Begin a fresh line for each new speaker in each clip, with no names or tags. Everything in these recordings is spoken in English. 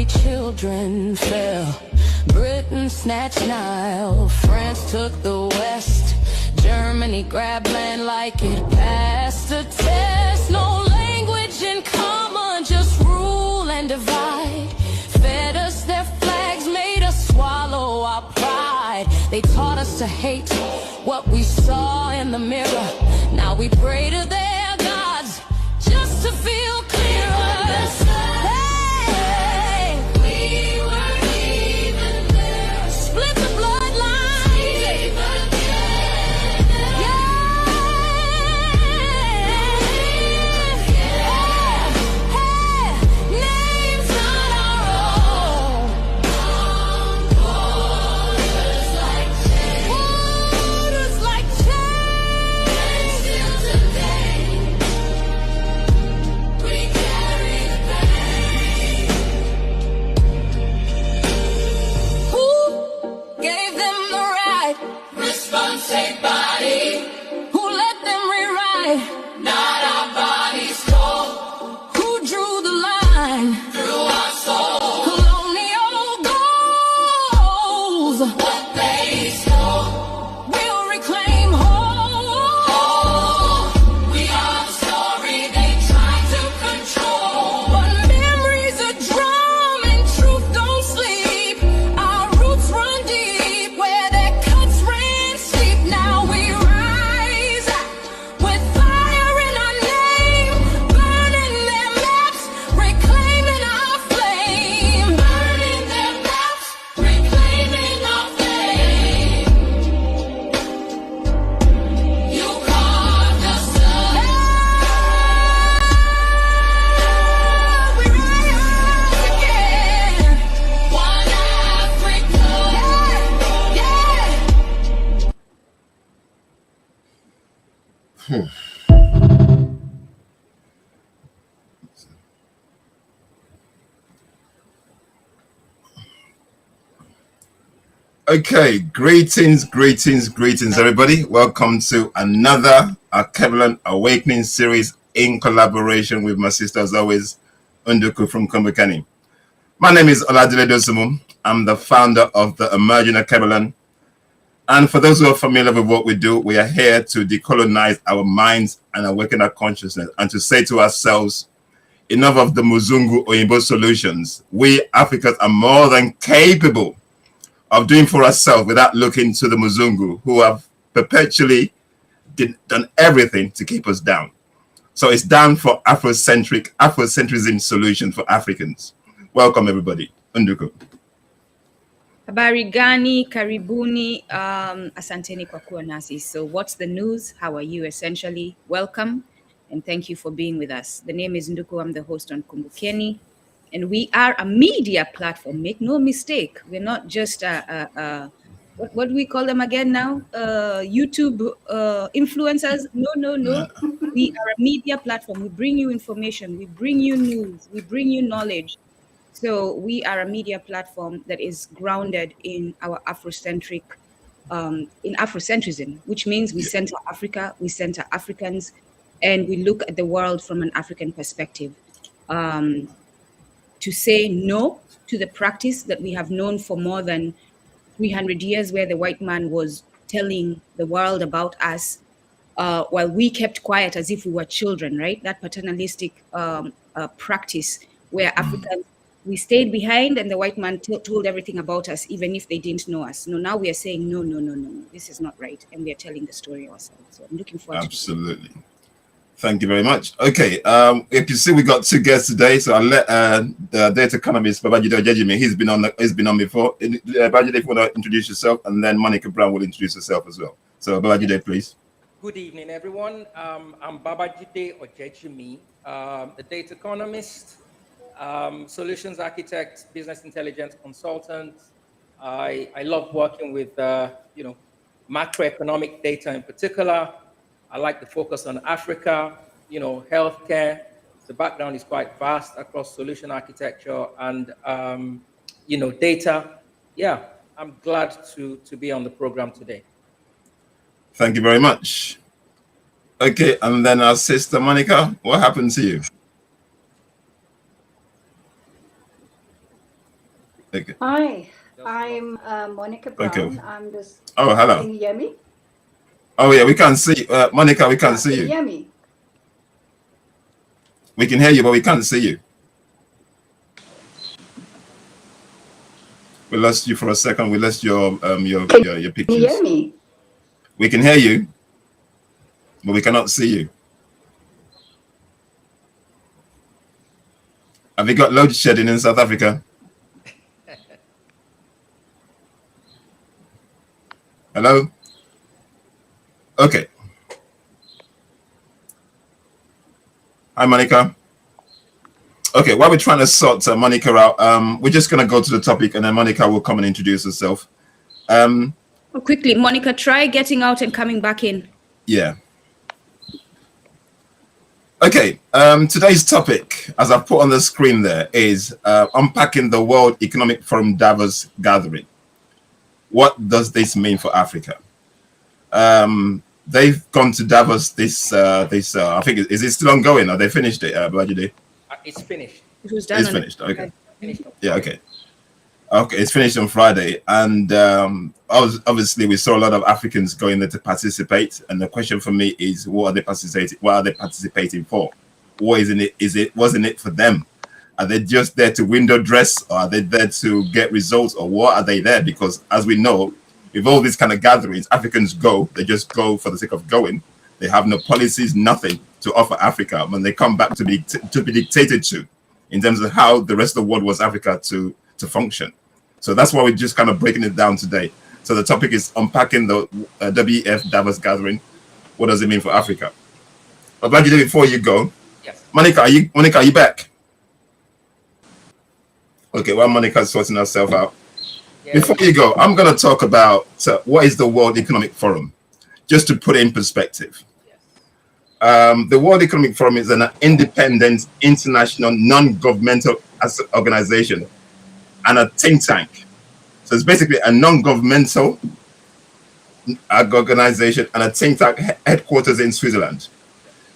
3 children fell. Britain snatched Nile, France took the West, Germany grabbed land like it passed a test. No language in common, just rule and divide. Fed us their flags, made us swallow our pride. They taught us to hate what we saw in the mirror. Now we pray to their gods just to feel clearer. Hey, we were even there. Split the bloodline. Names not our own. Waters like chains. Still today, we carry the pain. Who gave them the right? Responsibility. Who let them rewrite? Not our bodies cold. Who drew the line? Through our soul. Colonial goals. What they stole, we'll reclaim whole. We are the story they tried to control. But memory's a drum and truth don't sleep. Our roots run deep where their cuts ran steep. Now we rise with fire in our name, burning their maps, reclaiming our flame. Burning their maps, reclaiming our flame. You carved us up. We rise again. One Africa.
Okay, greetings, everybody. Welcome to another Alkebulan Awakening series in collaboration with my sister, as always, Unduku from Kombukani. My name is Oladile Dosumu. I'm the founder of the Emerging Alkebulan. And for those who are familiar with what we do, we are here to decolonize our minds and awaken our consciousness and to say to ourselves, enough of the Muzungu Oyinbo solutions. We Africans are more than capable of doing for ourselves without looking to the Muzungu, who have perpetually done everything to keep us down. So it's down for Afrocentrism solution for Africans. Welcome, everybody. Unduku.
Habari gani, karibuni, asanteni kwa kuwa nasi. So what's the news? How are you? Essentially, welcome and thank you for being with us. The name is Nduku. I'm the host on Kumbukeni, and we are a media platform. Make no mistake. We're not just what do we call them again now? YouTube influencers? No. We are a media platform. We bring you information. We bring you news. We bring you knowledge. So we are a media platform that is grounded in our Afrocentric, in Afrocentrism, which means we center Africa, we center Africans, and we look at the world from an African perspective. To say no to the practice that we have known for more than 300 years, where the white man was telling the world about us, while we kept quiet as if we were children, right? That paternalistic practice where Africans, we stayed behind and the white man told everything about us, even if they didn't know us. No, now we are saying, no, this is not right. And we are telling the story ourselves. So I'm looking forward to it.
Absolutely. Thank you very much. Okay, if you see, we got 2 guests today, so I'll let the data economist Babajide Ojejinmi. He's been on before. Babajide, if you want to introduce yourself, and then Monica Brown will introduce herself as well. So Babajide, please.
Good evening, everyone. I'm Babajide Ojejinmi, the data economist, solutions architect, business intelligence consultant. I love working with macroeconomic data in particular. I like to focus on Africa, healthcare. The background is quite vast across solution architecture and, data. Yeah, I'm glad to be on the program today.
Thank you very much. Okay, and then our sister Monica, what happened to you? Okay.
Hi, I'm Monica
Okay.
Brown. I'm this.
Oh, hello.
Can you hear me?
Oh, yeah, we can't see you. Monica, we can't
Yeah,
see
can you
you.
hear me?
We can hear you, but we can't see you. We lost you for a second. We lost your
Can
pictures.
you hear me?
We can hear you, but we cannot see you. Have you got load shedding in South Africa? Hello? Okay. Hi, Monica. Okay, while we're trying to sort Monica out, we're just going to go to the topic and then Monica will come and introduce herself.
Quickly, Monica, try getting out and coming back in.
Yeah. Okay, today's topic, as I've put on the screen there, is unpacking the World Economic Forum Davos gathering. What does this mean for Africa? They've gone to Davos this I think, is it still ongoing? Are they finished it, Babajide?
It's finished.
It was done.
It's finished, okay. Yeah, okay. Okay, it's finished on Friday, and obviously we saw a lot of Africans going there to participate. And the question for me is, what are they participating? What are they participating for? What is in it? Wasn't it for them? Are they just there to window dress, or are they there to get results, or what are they there? Because as we know, with all these kind of gatherings, Africans go. They just go for the sake of going. They have no policies, nothing to offer Africa. When they come back to be dictated to, in terms of how the rest of the world wants Africa to function. So that's why we're just kind of breaking it down today. So the topic is unpacking the WEF Davos gathering. What does it mean for Africa? But Babajide, before you go,
Yes.
Monica, are you back? Okay, well, Monica's sorting herself out.
Yeah.
Before you go, I'm going to talk about what is the World Economic Forum, just to put it in perspective.
Yes.
The World Economic Forum is an independent, international, non-governmental organization and a think tank. So it's basically a non-governmental organization and a think tank headquarters in Switzerland.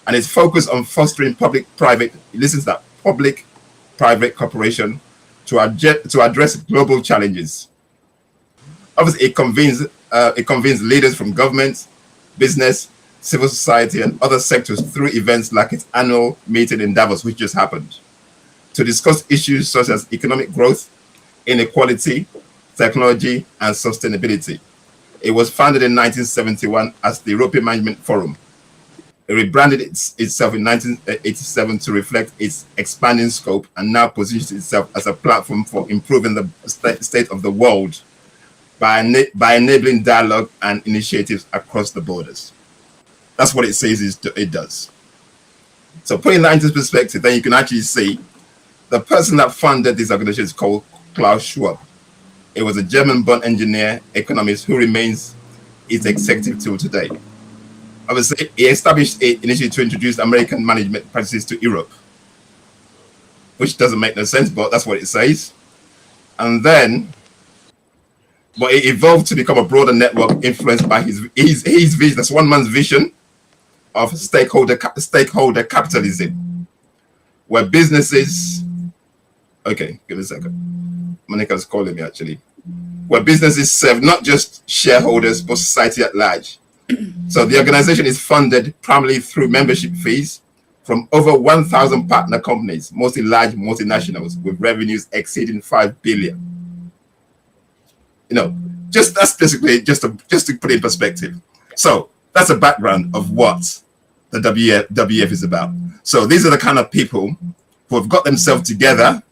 And it's focused on fostering public-private, listen to that, public-private cooperation to address global challenges. Obviously, it convenes leaders from governments, business, civil society, and other sectors through events like its annual meeting in Davos, which just happened, to discuss issues such as economic growth, inequality, technology, and sustainability. It was founded in 1971 as the European Management Forum. It rebranded itself in 1987 to reflect its expanding scope and now positions itself as a platform for improving the state of the world by enabling dialogue and initiatives across the borders. That's what it says it does. So putting that into perspective, then you can actually see the person that funded this organization is called Klaus Schwab. It was a German-born engineer, economist who remains its executive till today. Obviously, he established it initially to introduce American management practices to Europe, which doesn't make no sense, but that's what it says. And then, but it evolved to become a broader network influenced by his vision. That's one man's vision of stakeholder capitalism, where businesses. Okay, give me a second. Monica's calling me actually. Where businesses serve not just shareholders but society at large. So the organization is funded primarily through membership fees from over 1,000 partner companies, mostly large multinationals with revenues exceeding 5 billion. You know, that's basically just to put it in perspective. So that's a background of what the WEF is about. So these are the kind of people who have got themselves together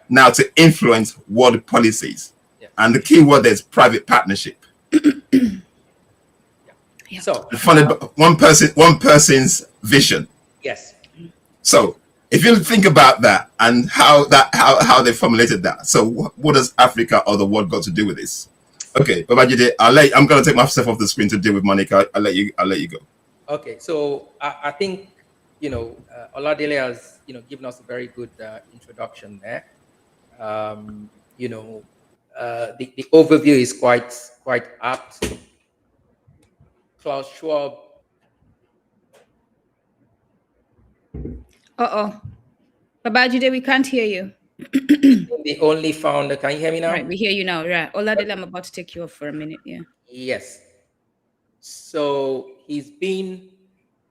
now to influence world policies. And the key word there is private partnership.
So
funded by one person's vision.
Yes.
So if you think about that and how they formulated that, so what does Africa or the world got to do with this? Okay, Babajide, I'm going to take myself off the screen to deal with Monica. I'll let you go.
Okay, so I think Oladele has given us a very good introduction there. The overview is quite apt. Klaus Schwab.
Babajide, we can't hear you.
The only founder. Can you hear me now?
Right, we hear you now. Right. Oladele, I'm about to take you off for a minute. Yeah.
Yes. So he's been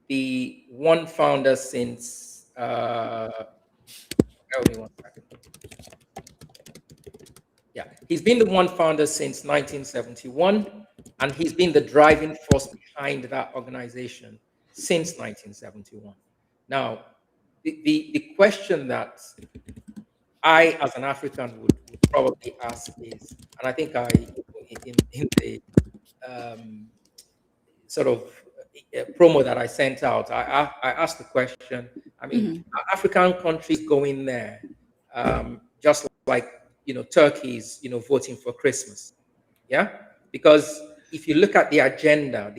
the one founder since tell me one second. Yeah, he's been the one founder since 1971, and he's been the driving force behind that organization since 1971. Now, the question that I, as an African, would probably ask is, and I think in the sort of promo that I sent out, I asked the question. I mean, are African countries going there, just like Turkey's voting for Christmas? Yeah, because if you look at the agenda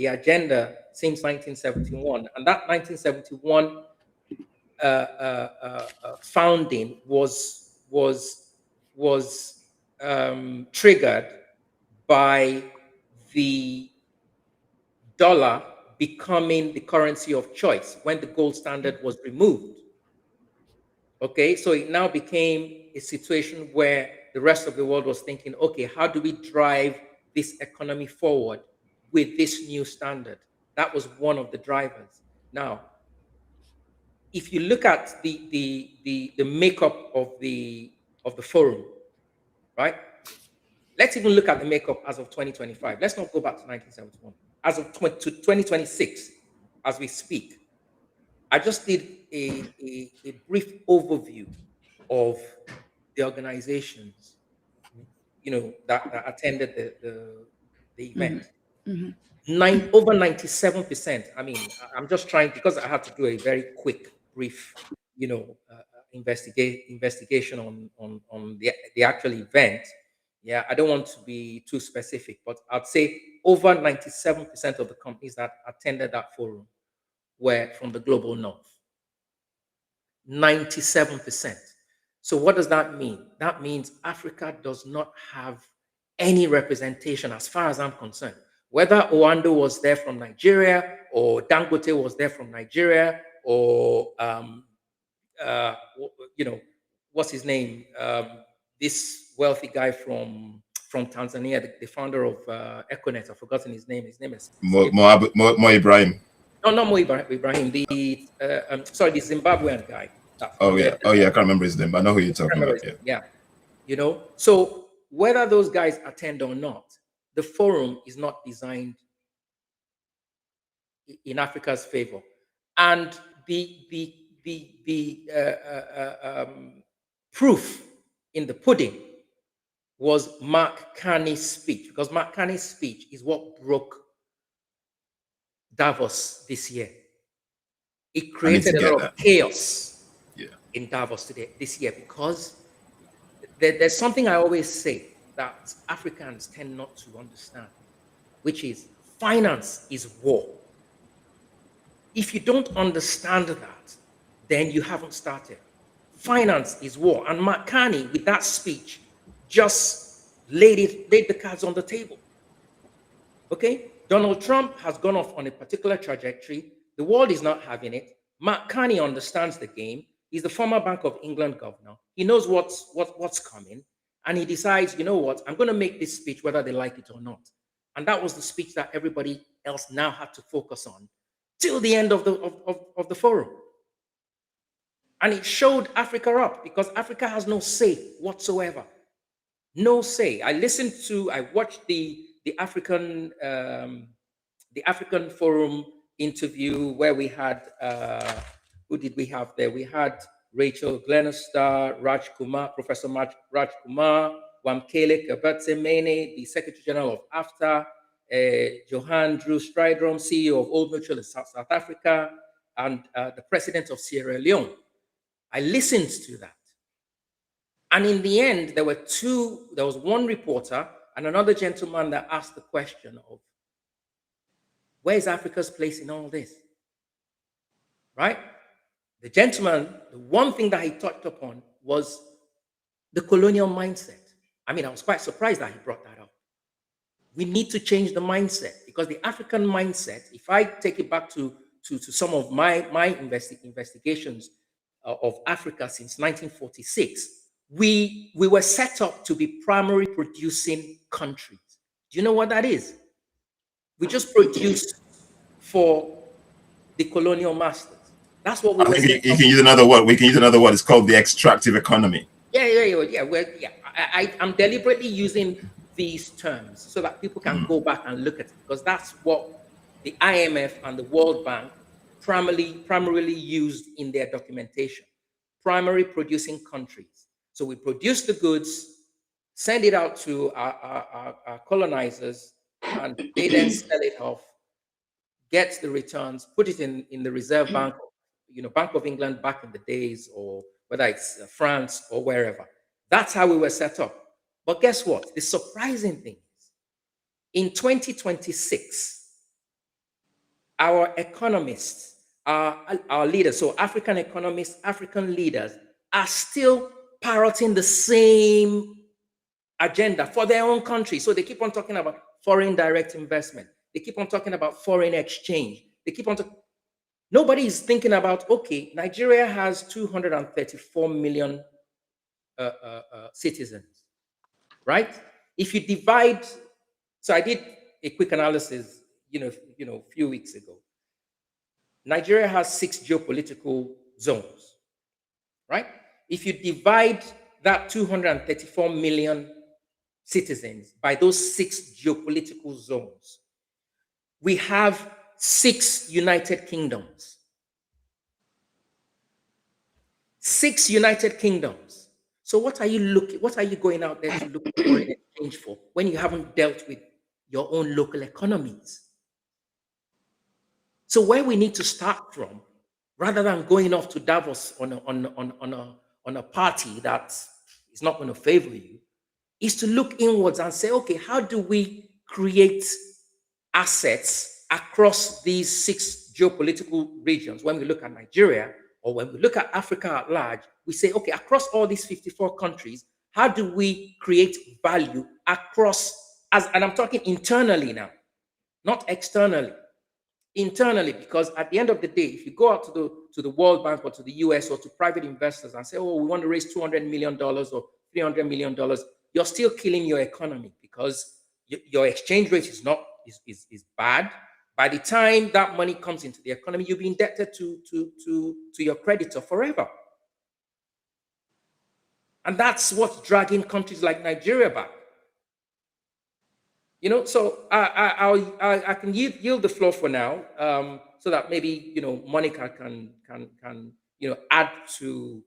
since 1971, and that 1971 founding was triggered by the dollar becoming the currency of choice when the gold standard was removed. Okay, so it now became a situation where the rest of the world was thinking, okay, how do we drive this economy forward with this new standard? That was one of the drivers. Now, if you look at the makeup of the forum, right? Let's even look at the makeup as of 2025. Let's not go back to 1971. As of 2026, as we speak, I just did a brief overview of the organizations, that attended the event. Over 97%. I mean, I'm just trying, because I had to do a very quick, brief, investigation on the actual event. Yeah, I don't want to be too specific, but I'd say over 97% of the companies that attended that forum were from the global north. 97%. So what does that mean? That means Africa does not have any representation as far as I'm concerned. Whether Oando was there from Nigeria, or Dangote was there from Nigeria, or what's his name? This wealthy guy from Tanzania, the founder of Econet. I've forgotten his name. His name is
Mo Ibrahim.
No, not Mo Ibrahim. The Zimbabwean guy.
Oh yeah, I can't remember his name, but I know who you're talking about.
Yeah. So whether those guys attend or not, the forum is not designed in Africa's favor, and the proof in the pudding was Mark Carney's speech, because Mark Carney's speech is what broke Davos this year. It created a lot of chaos in Davos this year, because there's something I always say that Africans tend not to understand, which is finance is war. If you don't understand that, then you haven't started. Finance is war. And Mark Carney, with that speech, just laid the cards on the table. Okay? Donald Trump has gone off on a particular trajectory. The world is not having it. Mark Carney understands the game. He's the former Bank of England governor. He knows what's coming. And he decides, you know what, I'm going to make this speech whether they like it or not. And that was the speech that everybody else now had to focus on till the end of the forum. And it showed Africa up, because Africa has no say whatsoever. No say. I watched the African Forum interview where we had, who did we have there? We had Rachel Glenister, Professor Raj Kumar, Wamkele Kabatse-Mene, the Secretary General of AFTA, Johan Drew Strydrom, CEO of Old Mutual in South Africa, and the President of Sierra Leone. I listened to that. And in the end, there was one reporter and another gentleman that asked the question of, where is Africa's place in all this? Right? The gentleman, the one thing that he touched upon was the colonial mindset. I mean, I was quite surprised that he brought that up. We need to change the mindset, because the African mindset, if I take it back to some of my investigations of Africa since 1946, we were set up to be primary producing countries. Do you know what that is? We just produce for the colonial masters. That's what we were.
You can use another word. We can use another word. It's called the extractive economy.
I'm deliberately using these terms so that people can go back and look at it, because that's what the IMF and the World Bank primarily used in their documentation. Primary producing countries. So we produce the goods, send it out to our colonizers, and they then sell it off, get the returns, put it in the Reserve Bank, Bank of England back in the days, or whether it's France or wherever. That's how we were set up. But guess what? The surprising thing is, in 2026, our economists, our leaders, so African economists, African leaders, are still parroting the same agenda for their own country. So they keep on talking about foreign direct investment. They keep on talking about foreign exchange. They keep on nobody is thinking about, okay, Nigeria has 234 million citizens, right? If you divide, so I did a quick analysis, a few weeks ago. Nigeria has 6 geopolitical zones, right? If you divide that 234 million citizens by those 6 geopolitical zones, we have 6 United Kingdoms. 6 United Kingdoms. So what are you going out there to look for foreign exchange for when you haven't dealt with your own local economies? So where we need to start from, rather than going off to Davos on a party that is not going to favor you, is to look inwards and say, okay, how do we create assets across these 6 geopolitical regions? When we look at Nigeria, or when we look at Africa at large, we say, okay, across all these 54 countries, how do we create value across, and I'm talking internally now, not externally. Internally, because at the end of the day, if you go out to the World Bank or to the US or to private investors and say, oh, we want to raise $200 million or $300 million, you're still killing your economy, because your exchange rate is bad. By the time that money comes into the economy, you'll be indebted to your creditor forever. And that's what's dragging countries like Nigeria back. So I can yield the floor for now, so that maybe Monica can add to.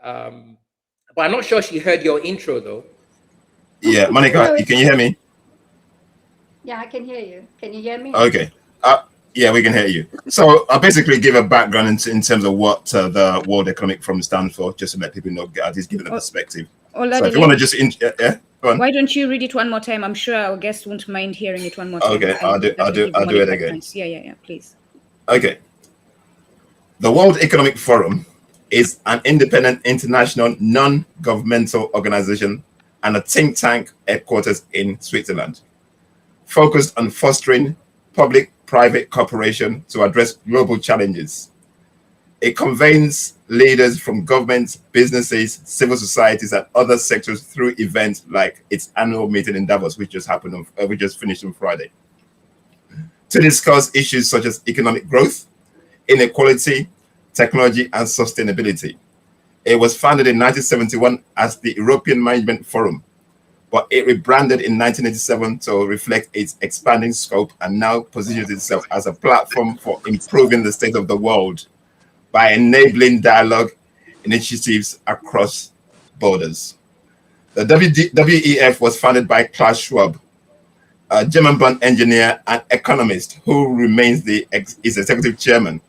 But I'm not sure she heard your intro though.
Yeah, Monica, can you hear me?
Yeah, I can hear you. Can you hear me?
Okay. Yeah, we can hear you. So I'll basically give a background in terms of what the World Economic Forum stands for, just to let people know, at least give it a perspective. So if you want to just go on.
Why don't you read it one more time? I'm sure our guests won't mind hearing it one more time.
Okay, I'll do it again.
Yeah, please.
Okay. The World Economic Forum is an independent international non-governmental organization and a think tank headquarters in Switzerland, focused on fostering public-private cooperation to address global challenges. It convenes leaders from governments, businesses, civil societies, and other sectors through events like its annual meeting in Davos, which just finished on Friday, to discuss issues such as economic growth, inequality, technology, and sustainability. It was founded in 1971 as the European Management Forum, but it rebranded in 1987 to reflect its expanding scope and now positions itself as a platform for improving the state of the world by enabling dialogue initiatives across borders. The WEF was founded by Klaus Schwab, a German-born engineer and economist who remains is executive chairman.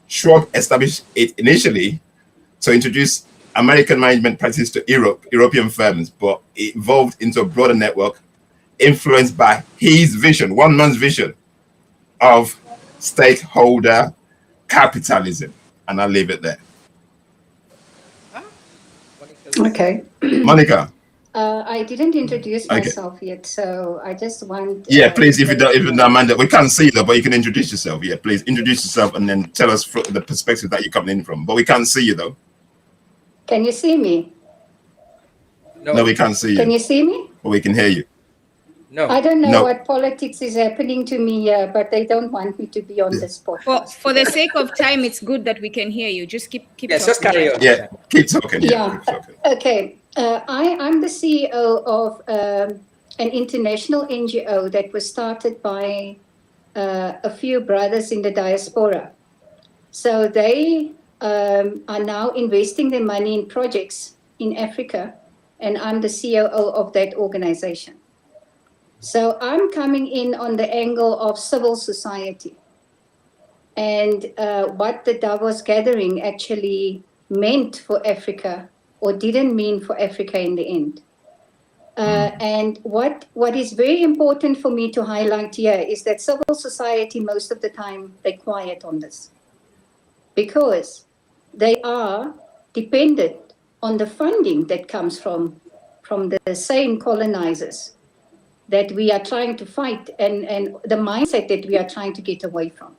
Schwab established it initially to introduce American management practices to European firms, but it evolved into a broader network influenced by his vision, one man's vision of stakeholder capitalism. And I'll leave it there.
Okay.
Monica.
I didn't introduce myself yet, so I just want.
Yeah, please, if you don't mind, we can't see though, but you can introduce yourself. Yeah, please introduce yourself and then tell us the perspective that you're coming in from. But we can't see you though.
Can you see me?
No, we can't see you.
Can you see me?
But we can hear you.
No.
I don't know
No.
what politics is happening to me here, but they don't want me to be on this podcast.
For the sake of time, it's good that we can hear you. Just keep
Yes,
talking.
just carry on.
Yeah, keep talking.
Yeah.
Keep talking.
Okay. I'm the CEO of an international NGO that was started by a few brothers in the diaspora. So they are now investing their money in projects in Africa, and I'm the COO of that organization. So I'm coming in on the angle of civil society and what the Davos gathering actually meant for Africa or didn't mean for Africa in the end. And what is very important for me to highlight here is that civil society, most of the time, they're quiet on this because they are dependent on the funding that comes from the same colonizers that we are trying to fight and the mindset that we are trying to get away from.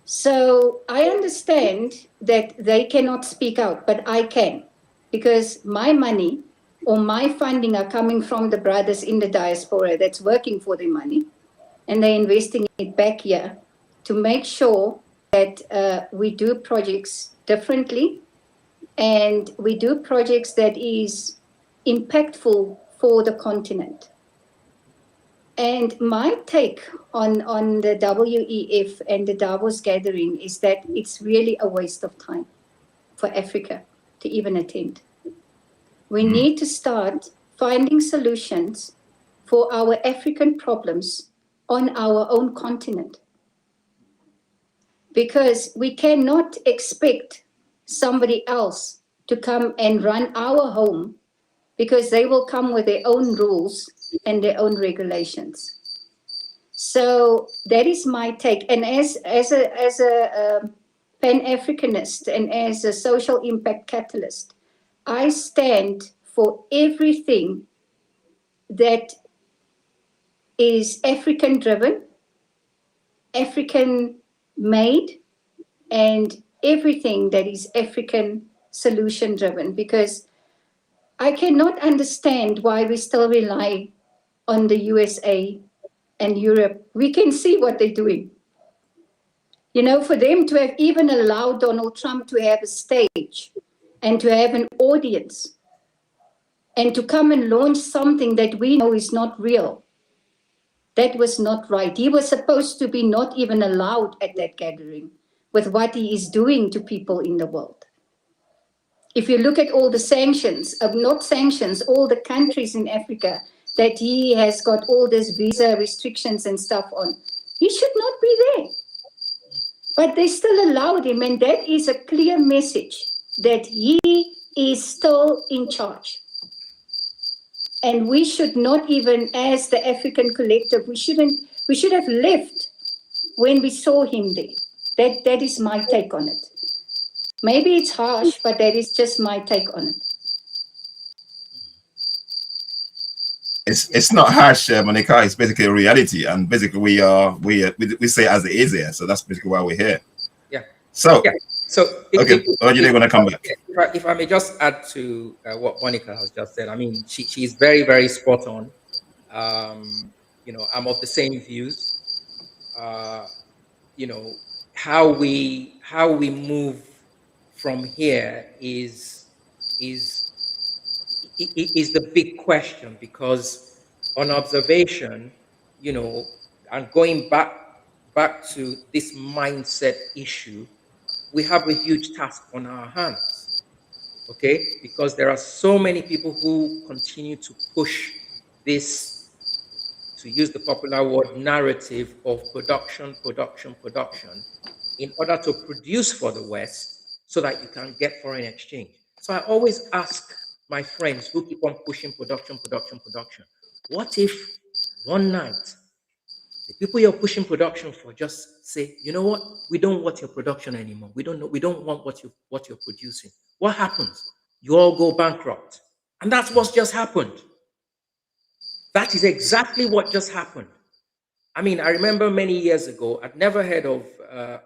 So I understand that they cannot speak out, but I can, because my money or my funding are coming from the brothers in the diaspora that's working for their money, and they're investing it back here to make sure that we do projects differently and we do projects that is impactful for the continent. And my take on the WEF and the Davos gathering is that it's really a waste of time for Africa to even attend. We need to start finding solutions for our African problems on our own continent. Because we cannot expect somebody else to come and run our home, because they will come with their own rules and their own regulations. So that is my take. And as a Pan-Africanist and as a social impact catalyst, I stand for everything that is African driven, African made, and everything that is African solution driven, because I cannot understand why we still rely on the USA and Europe. We can see what they're doing. You know, for them to have even allowed Donald Trump to have a stage and to have an audience and to come and launch something that we know is not real, that was not right. He was supposed to be not even allowed at that gathering with what he is doing to people in the world. If you look at all the sanctions, not sanctions, all the countries in Africa that he has got all these visa restrictions and stuff on, he should not be there. But they still allowed him, and that is a clear message that he is still in charge. And we should not even, as the African collective, we should have left when we saw him there. That is my take on it. Maybe it's harsh, but that is just my take on it.
It's not harsh, Monica. It's basically a reality, and basically we say as it is here. So that's basically why we're here.
Yeah.
So
yeah. So
okay, Ojejinmi want to come back.
If I may just add to what Monica has just said. I mean, she's very, very spot on. You know, I'm of the same views. You know, how we move from here is the big question, because on observation, you know, and going back to this mindset issue, we have a huge task on our hands, okay? Because there are so many people who continue to push this, to use the popular word, narrative of production in order to produce for the West so that you can get foreign exchange. So I always ask my friends who keep on pushing production, what if one night the people you're pushing production for just say, you know what, we don't want your production anymore. We don't want what you're producing. What happens? You all go bankrupt. And that's what's just happened. That is exactly what just happened. I mean, I remember many years ago, I'd never heard of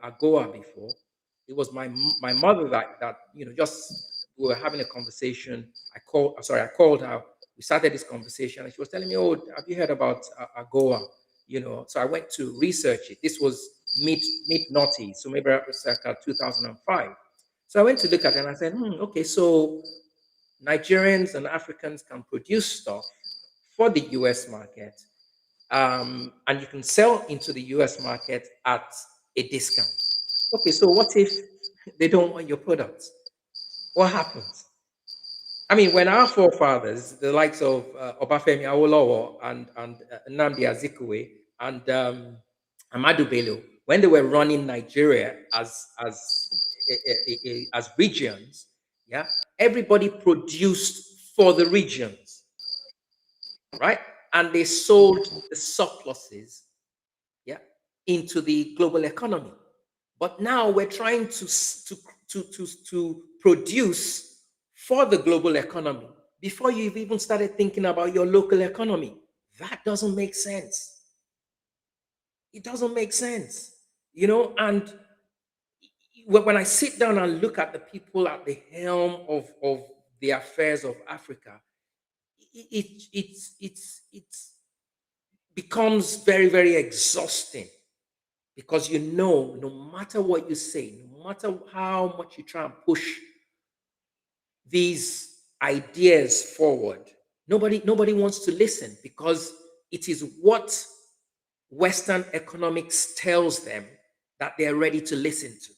AGOA before. It was my mother that you know, just we were having a conversation. I called her. We started this conversation, and she was telling me, "Oh, have you heard about AGOA?" You know, so I went to research it. This was mid noughties, so maybe circa 2005. So I went to look at it, and I said, okay, so Nigerians and Africans can produce stuff for the US market, and you can sell into the US market at a discount. Okay, so what if they don't want your products? What happens? I mean, when our forefathers, the likes of Obafemi Awolowo and Nnamdi Azikiwe and Amadu Bello, when they were running Nigeria as regions, yeah, everybody produced for the regions, right? And they sold the surpluses, yeah, into the global economy. But now we're trying to produce for the global economy before you've even started thinking about your local economy. That doesn't make sense. It doesn't make sense, you know. And when I sit down and look at the people at the helm of the affairs of Africa, it becomes very, very exhausting, because you know, no matter what you say, no matter how much you try and push these ideas forward, nobody wants to listen, because it is what Western economics tells them that they're ready to listen to.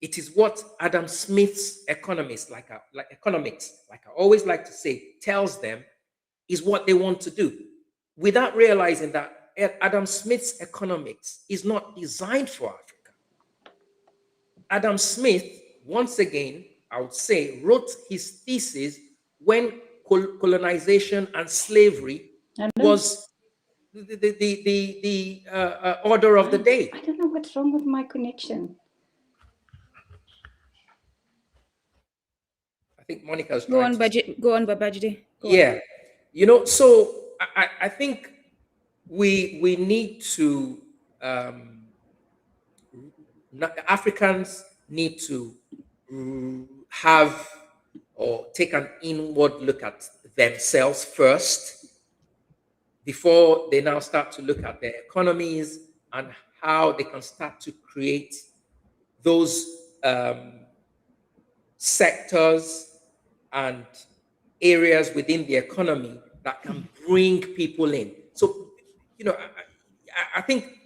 It is what Adam Smith's economics, like I always like to say, tells them is what they want to do, without realizing that Adam Smith's economics is not designed for Africa. Adam Smith, once again, I would say, wrote his thesis when colonization and slavery was the order of the day.
I don't know what's wrong with my connection.
I think Monica's
Go on, Babajide.
Yeah, you know, so I think we need to Africans need to have or take an inward look at themselves first before they now start to look at their economies and how they can start to create those sectors and areas within the economy that can bring people in. So, you know, I think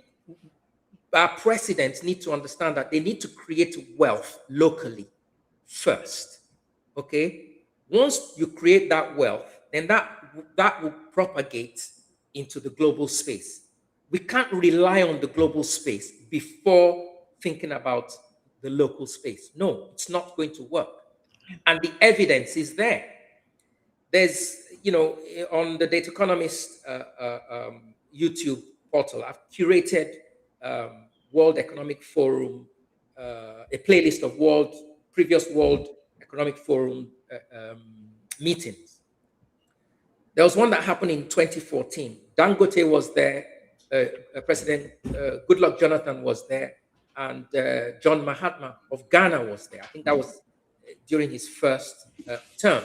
our presidents need to understand that they need to create wealth locally first. Okay? Once you create that wealth, then that will propagate into the global space. We can't rely on the global space before thinking about the local space. No, it's not going to work. And the evidence is there. There's, you know, on the Data Economist YouTube portal, I've curated World Economic Forum, a playlist of previous World Economic Forum meetings. There was one that happened in 2014. Dangote was there, President Goodluck Jonathan was there, and John Mahatma of Ghana was there. I think that was during his first term.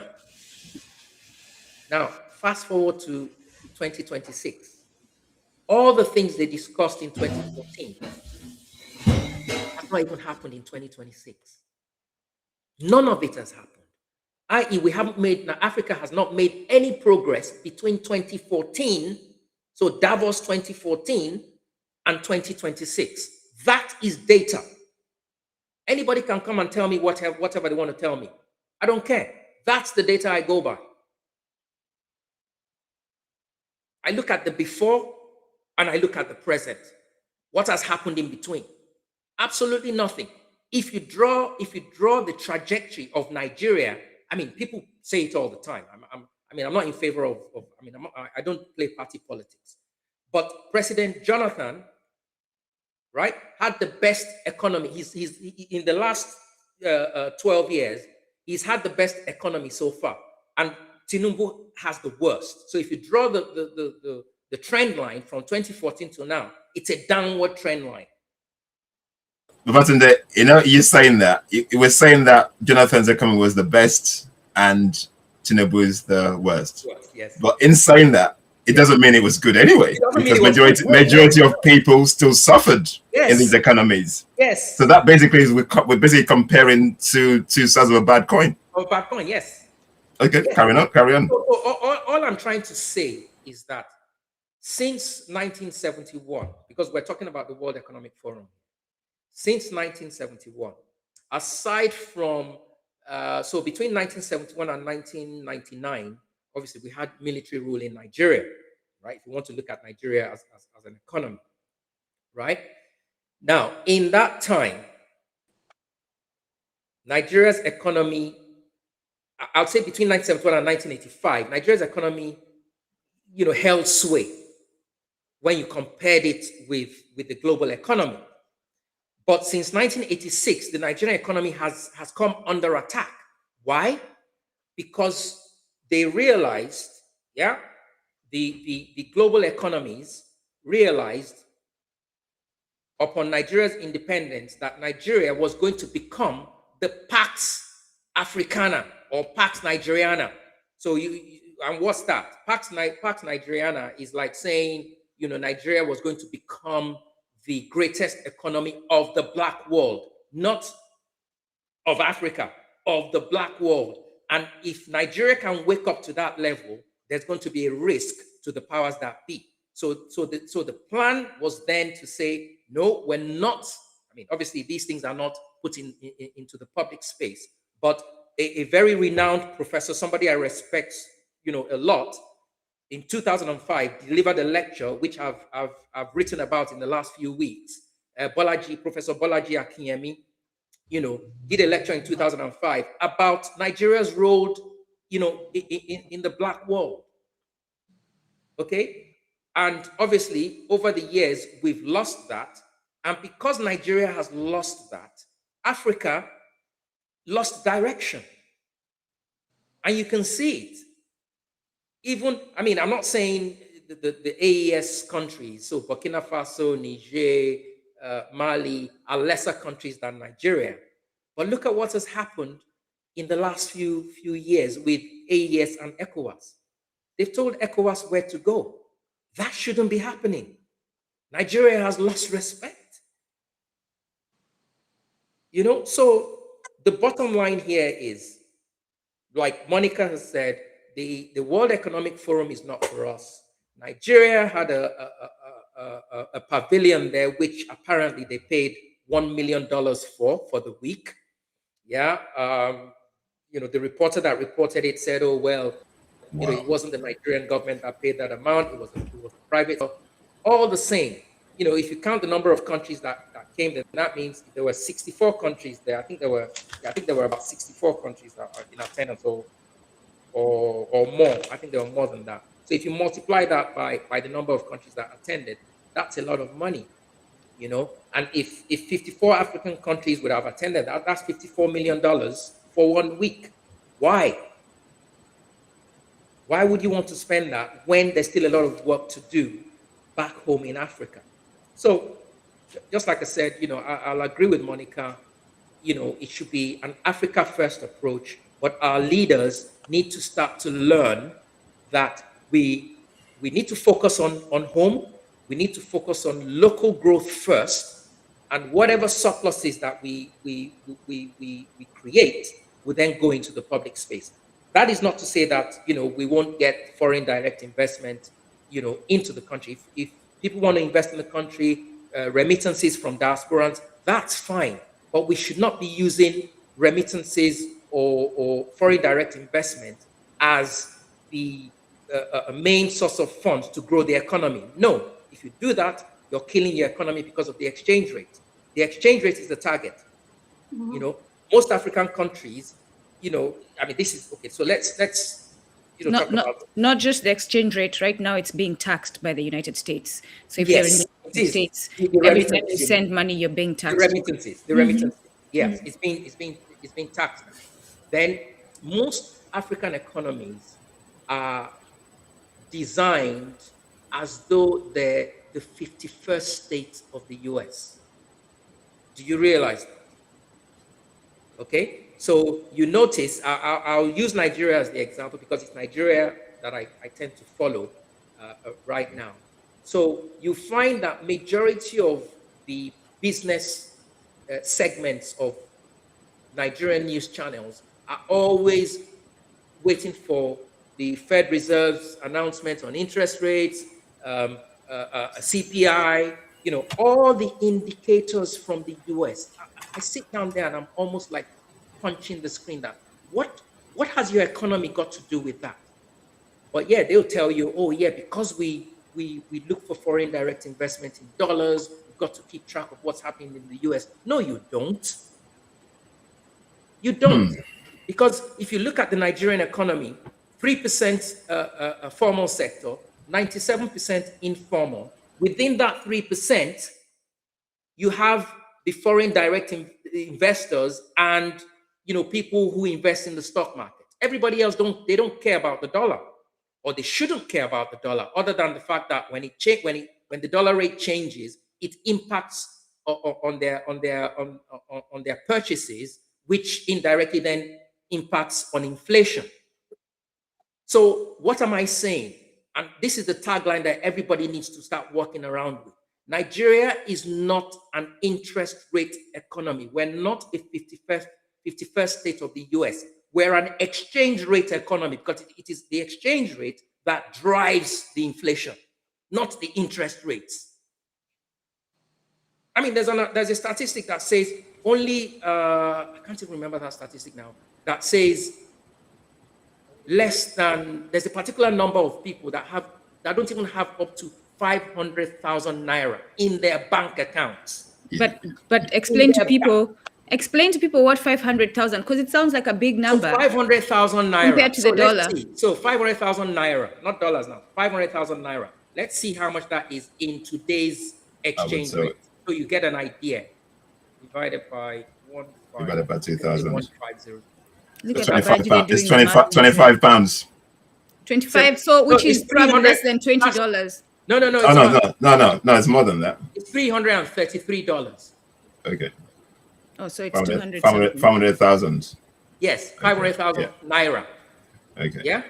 Now, fast forward to 2026. All the things they discussed in 2014 have not even happened in 2026. None of it has happened. I.e., we haven't made, now Africa has not made any progress between 2014, so Davos 2014, and 2026. That is data. Anybody can come and tell me whatever they want to tell me. I don't care. That's the data I go by. I look at the before and I look at the present. What has happened in between? Absolutely nothing. If you draw the trajectory of Nigeria, I mean, people say it all the time. I'm not in favor of I don't play party politics. But President Jonathan, right, had the best economy. He's in the last 12 years, he's had the best economy so far. And Tinubu has the worst. So if you draw the trend line from 2014 to now, it's a downward trend line.
But in the, you're saying that it was saying that Jonathan's economy was the best and Tinubu's the worst.
Yes.
But in saying that, it doesn't mean it was good anyway, because majority of people still suffered in these economies.
Yes.
So that basically is we're basically comparing two sides of a bad coin.
Of a bad coin, yes.
Okay, yes. Carry on.
So, all I'm trying to say is that since 1971, because we're talking about the World Economic Forum, since 1971, aside from so between 1971 and 1999, obviously we had military rule in Nigeria, right? If you want to look at Nigeria as an economy, right? Now, in that time, Nigeria's economy, I would say between 1971 and 1985, Nigeria's economy, held sway when you compared it with the global economy. But since 1986, the Nigerian economy has come under attack. Why? Because they realized, the global economies realized upon Nigeria's independence that Nigeria was going to become the Pax Africana or Pax Nigeriana. So and what's that? Pax Nigeriana is like saying, Nigeria was going to become the greatest economy of the Black world, not of Africa, of the Black world. And if Nigeria can wake up to that level, there's going to be a risk to the powers that be. So the plan was then to say, no, we're not. I mean, obviously, these things are not put into the public space, but a very renowned professor, somebody I respect, a lot, in 2005, delivered a lecture, which I've written about in the last few weeks. Professor Bolaji Akinyemi, did a lecture in 2005 about Nigeria's role, in the Black world. Okay? And obviously, over the years, we've lost that. And because Nigeria has lost that, Africa lost direction. And you can see it. Even, I mean, I'm not saying the AES countries, so Burkina Faso, Niger, Mali, are lesser countries than Nigeria. But look at what has happened in the last few years with AES and ECOWAS. They've told ECOWAS where to go. That shouldn't be happening. Nigeria has lost respect. So the bottom line here is, like Monica has said, the World Economic Forum is not for us. Nigeria had a pavilion there, which apparently they paid $1 million for the week. Yeah. The reporter that reported it said, oh, well, wow, it wasn't the Nigerian government that paid that amount. It was private. All the same, if you count the number of countries that came, then that means there were 64 countries there. I think there were about 64 countries that are in attendance or more. I think there were more than that. So if you multiply that by the number of countries that attended, that's a lot of money, And if 54 African countries would have attended, that's $54 million for 1 week. Why? Why would you want to spend that when there's still a lot of work to do back home in Africa? So, just like I said, I'll agree with Monica. It should be an Africa first approach, but our leaders need to start to learn that we need to focus on home. We need to focus on local growth first, and whatever surpluses that we create will then go into the public space. That is not to say that we won't get foreign direct investment into the country. If people want to invest in the country, remittances from diasporans, that's fine. But we should not be using remittances or foreign direct investment as the main source of funds to grow the economy. No, if you do that, you're killing your economy because of the exchange rate. The exchange rate is the target. Mm-hmm. Most African countries, I mean, this is okay. So let's talk about
not just the exchange rate. Right now, it's being taxed by the United States. So if you're in the United States, every time you send money, you're being taxed.
The remittances. Yes, mm-hmm. it's being taxed. Then most African economies are designed as though they're the 51st state of the US. Do you realize that? Okay, so you notice, I'll use Nigeria as the example because it's Nigeria that I tend to follow right now. So you find that majority of the business segments of Nigerian news channels are always waiting for the Fed Reserve's announcement on interest rates, CPI, all the indicators from the US. I sit down there and I'm almost like punching the screen that what has your economy got to do with that? But yeah, they'll tell you, oh yeah, because we look for foreign direct investment in dollars, we've got to keep track of what's happening in the US. No, you don't. You don't. Because if you look at the Nigerian economy, 3% formal sector, 97% informal. Within that 3%, you have the foreign direct investors and people who invest in the stock market. Everybody else don't care about the dollar, or they shouldn't care about the dollar, other than the fact that when the dollar rate changes, it impacts on their purchases, which indirectly then impacts on inflation. So what am I saying? And this is the tagline that everybody needs to start working around with. Nigeria is not an interest rate economy. We're not a 51st state of the US. We're an exchange rate economy because it is the exchange rate that drives the inflation, not the interest rates. I mean, there's a statistic that says only, I can't even remember that statistic now, that says there's a particular number of people that don't even have up to 500,000 naira in their bank accounts.
But explain to people what 500,000, because it sounds like a big number.
So 500,000 naira
compared to the dollar.
So 500,000 naira, not dollars now, 500,000 naira. Let's see how much that is in today's exchange rate. So you get an idea. Divided by
2,000.
150.
Look at
25
Babajide
pounds.
doing
It's
the math.
25 pounds.
25, so which is probably less than $20.
No.
No, it's more than that.
It's $333.
Okay.
Oh, so it's
500,000.
Yes, 500,000 naira.
Okay.
Yeah.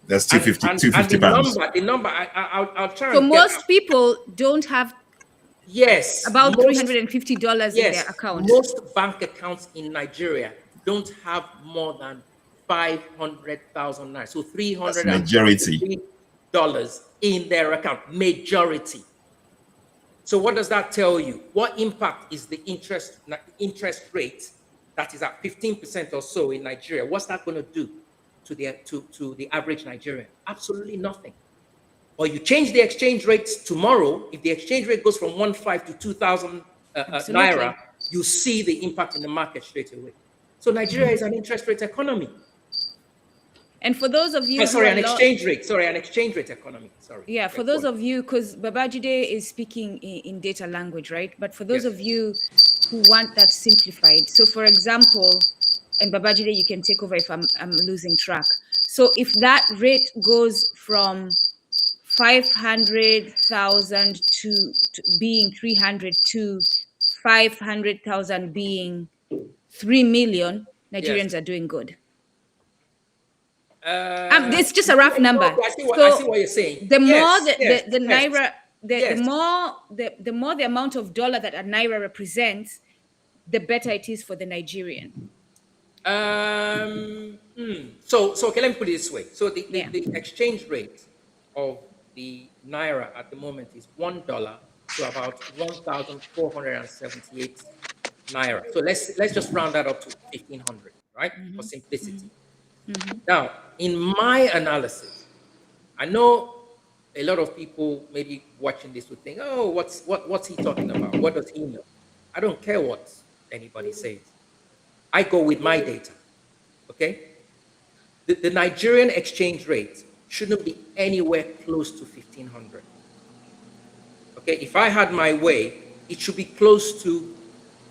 That's 250 pounds.
The number, I'll try.
So most people don't have about $350 in their account.
Most bank accounts in Nigeria don't have more than 500,000 naira. So $333 in their account. Majority. So what does that tell you? What impact is the interest rate that is at 15% or so in Nigeria? What's that going to do to the average Nigerian? Absolutely nothing. Or you change the exchange rates tomorrow, if the exchange rate goes from 1,500 to 2,000 naira, you see the impact in the market straight away. So Nigeria is an interest rate economy.
And for those of you
an exchange rate economy.
Yeah, for those of you, because Babajide is speaking in data language, right? But for those of you who want that simplified, so for example, and Babajide, you can take over if I'm losing track. So if that rate goes from 500,000 to being 300 to 500,000 being 3 million, Nigerians are doing good. It's just a rough number.
I see what you're saying.
The more the naira, the more the amount of dollar that a naira represents, the better it is for the Nigerian.
So okay, let me put it this way. So the exchange rate of the naira at the moment is $1 to about 1,478 naira. So let's just round that up to 1,500, right? For simplicity. Now, in my analysis, I know a lot of people maybe watching this would think, oh, what's he talking about? What does he know? I don't care what anybody says. I go with my data, okay? The Nigerian exchange rate shouldn't be anywhere close to 1,500. Okay, if I had my way, it should be close to,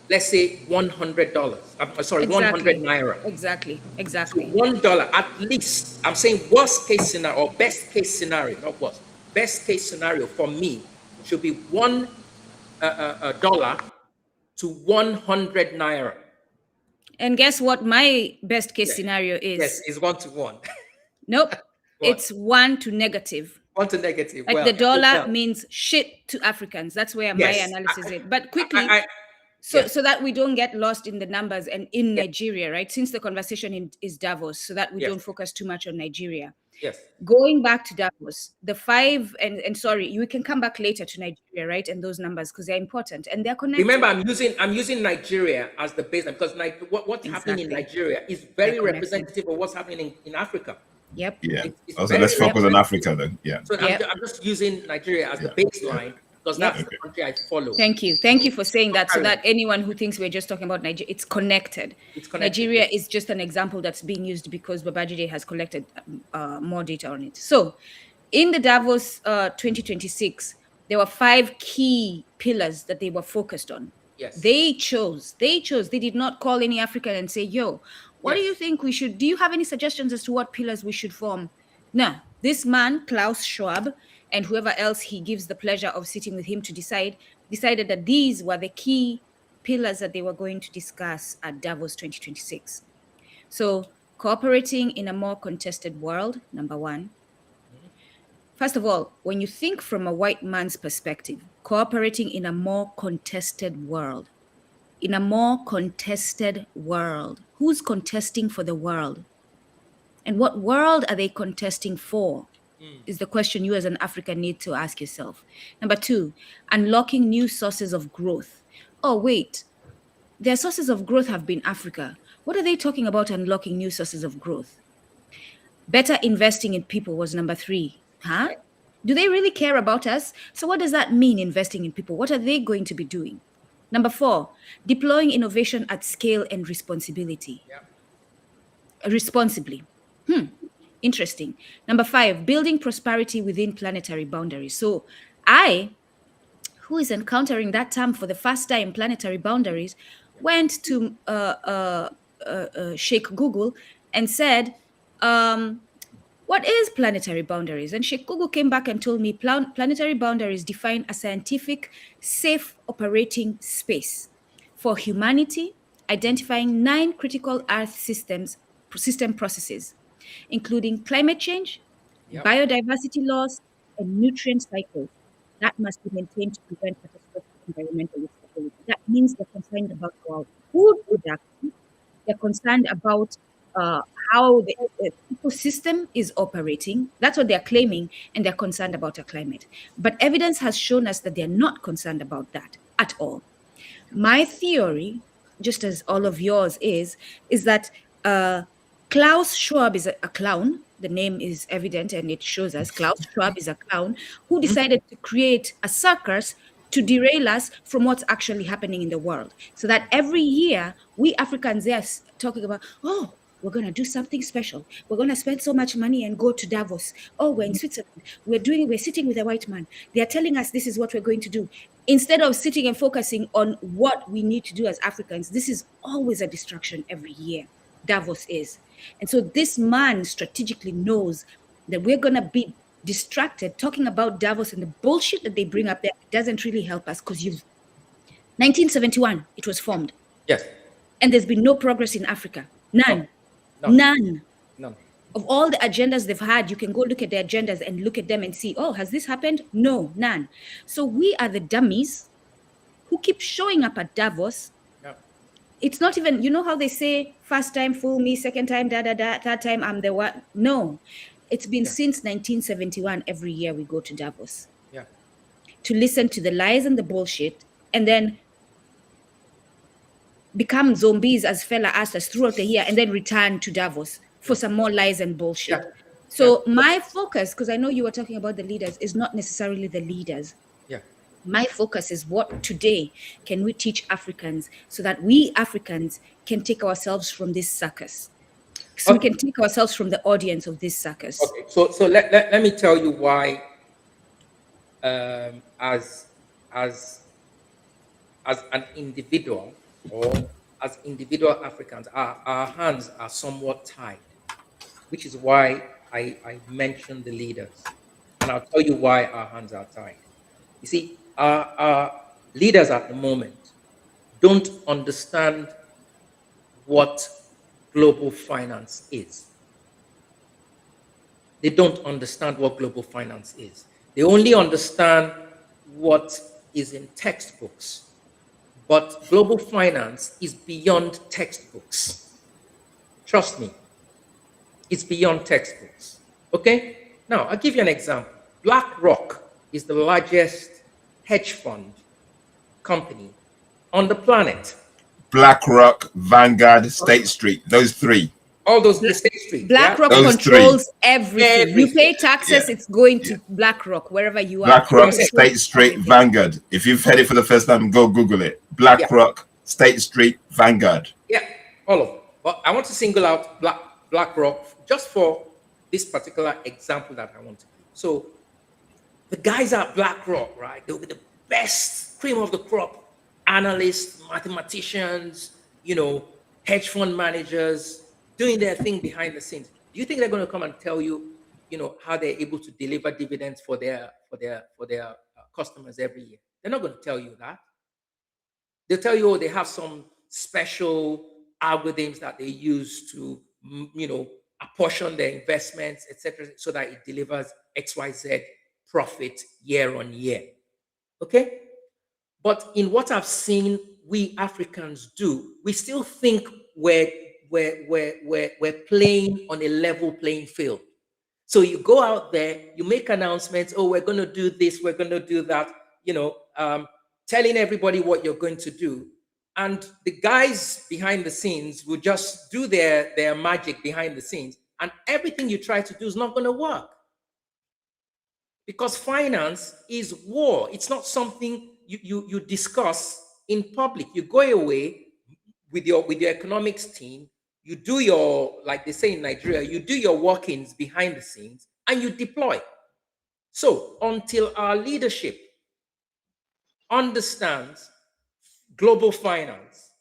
let's say, $100. Sorry, 100 naira.
Exactly.
So $1 at least. I'm saying worst case scenario or best case scenario, not worst. Best case scenario for me should be $1 to 100 naira.
And guess what my best case scenario is?
Yes, it's 1 to 1.
Nope. It's 1 to negative.
1 to negative.
Like the dollar means shit to Africans. That's where my analysis is. But quickly, so that we don't get lost in the numbers and in Nigeria, right? Since the conversation is Davos, so that we don't focus too much on Nigeria.
Yes.
Going back to Davos, the 5 and sorry, you can come back later to Nigeria, right? And those numbers because they're important and they're connected.
Remember, I'm using Nigeria as the baseline because what's happening in Nigeria is very representative of what's happening in Africa.
Yep.
Yeah. Also, let's focus on Africa then. Yeah.
So I'm just using Nigeria as the baseline because that's the country I follow.
Thank you for saying that, so that anyone who thinks we're just talking about Nigeria, it's connected. Nigeria is just an example that's being used because Babajide has collected more data on it. So in the Davos 2026, there were 5 key pillars that they were focused on.
Yes.
They did not call any African and say, yo, what do you think we should, do you have any suggestions as to what pillars we should form? No, this man, Klaus Schwab, and whoever else he gives the pleasure of sitting with him to decided that these were the key pillars that they were going to discuss at Davos 2026. So cooperating in a more contested world, number 1. First of all, when you think from a white man's perspective, cooperating in a more contested world, who's contesting for the world? And what world are they contesting for? Is the question you as an African need to ask yourself. Number 2, unlocking new sources of growth. Oh, wait, their sources of growth have been Africa. What are they talking about unlocking new sources of growth? Better investing in people was number 3. Huh? Do they really care about us? So what does that mean, investing in people? What are they going to be doing? Number 4, deploying innovation at scale and responsibility. Responsibly. Interesting. Number 5, building prosperity within planetary boundaries. So I, who is encountering that term for the first time, planetary boundaries, went to Sheikh Google and said, what is planetary boundaries? And Sheikh Google came back and told me planetary boundaries define a scientific, safe operating space for humanity, identifying 9 critical Earth system processes, including climate change, biodiversity loss, and nutrient cycles that must be maintained to prevent catastrophic environmental instability. That means they're concerned about our food production, they're concerned about how the ecosystem is operating. That's what they're claiming, and they're concerned about our climate. But evidence has shown us that they're not concerned about that at all. My theory, just as all of yours is that Klaus Schwab is a clown. The name is evident and it shows us Klaus Schwab is a clown who decided to create a circus to derail us from what's actually happening in the world. So that every year, we Africans are talking about, oh, we're going to do something special. We're going to spend so much money and go to Davos. Oh, we're in Switzerland. We're sitting with a white man. They're telling us this is what we're going to do. Instead of sitting and focusing on what we need to do as Africans, this is always a distraction every year. Davos is. And so this man strategically knows that we're going to be distracted talking about Davos and the bullshit that they bring up there. It doesn't really help us because 1971, it was formed.
Yes.
And there's been no progress in Africa. None. Of all the agendas they've had, you can go look at their agendas and look at them and see, oh, has this happened? No, none. So we are the dummies who keep showing up at Davos. It's not even, you know how they say, first time fool me, second time, third time I'm the one. No, it's been since 1971, every year we go to Davos. To listen to the lies and the bullshit, and then become zombies, as Fela asked us, throughout the year, and then return to Davos for some more lies and bullshit. So my focus, because I know you were talking about the leaders, is not necessarily the leaders. My focus is what today can we teach Africans so that we Africans can take ourselves from this circus. So we can take ourselves from the audience of this circus.
Okay, so let me tell you why as an individual or as individual Africans, our hands are somewhat tied, which is why I mentioned the leaders. And I'll tell you why our hands are tied. You see, our leaders at the moment don't understand what global finance is. They don't understand what global finance is. They only understand what is in textbooks. But global finance is beyond textbooks. Trust me, it's beyond textbooks. Okay? Now, I'll give you an example. BlackRock is the largest hedge fund company on the planet.
BlackRock, Vanguard, State Street, those three.
All those, the State Street.
BlackRock controls everything. You pay taxes, it's going to BlackRock, wherever you are.
BlackRock, State Street, Vanguard. If you've heard it for the first time, go Google it. BlackRock, State Street, Vanguard.
Yeah, all of them. But I want to single out BlackRock just for this particular example that I want to give. So the guys at BlackRock, right, they'll be the best cream of the crop analysts, mathematicians, hedge fund managers, doing their thing behind the scenes. Do you think they're going to come and tell you, how they're able to deliver dividends for their customers every year? They're not going to tell you that. They'll tell you, they have some special algorithms that they use to, apportion their investments, etc., so that it delivers XYZ profit year on year. Okay? But in what I've seen we Africans do, we still think we're playing on a level playing field. So you go out there, you make announcements, we're going to do this, we're going to do that, telling everybody what you're going to do. And the guys behind the scenes will just do their magic behind the scenes. And everything you try to do is not going to work. Because finance is war. It's not something you discuss in public. You go away with your economics team, you do your, like they say in Nigeria, you do your workings behind the scenes and you deploy. So until our leadership understands global finance,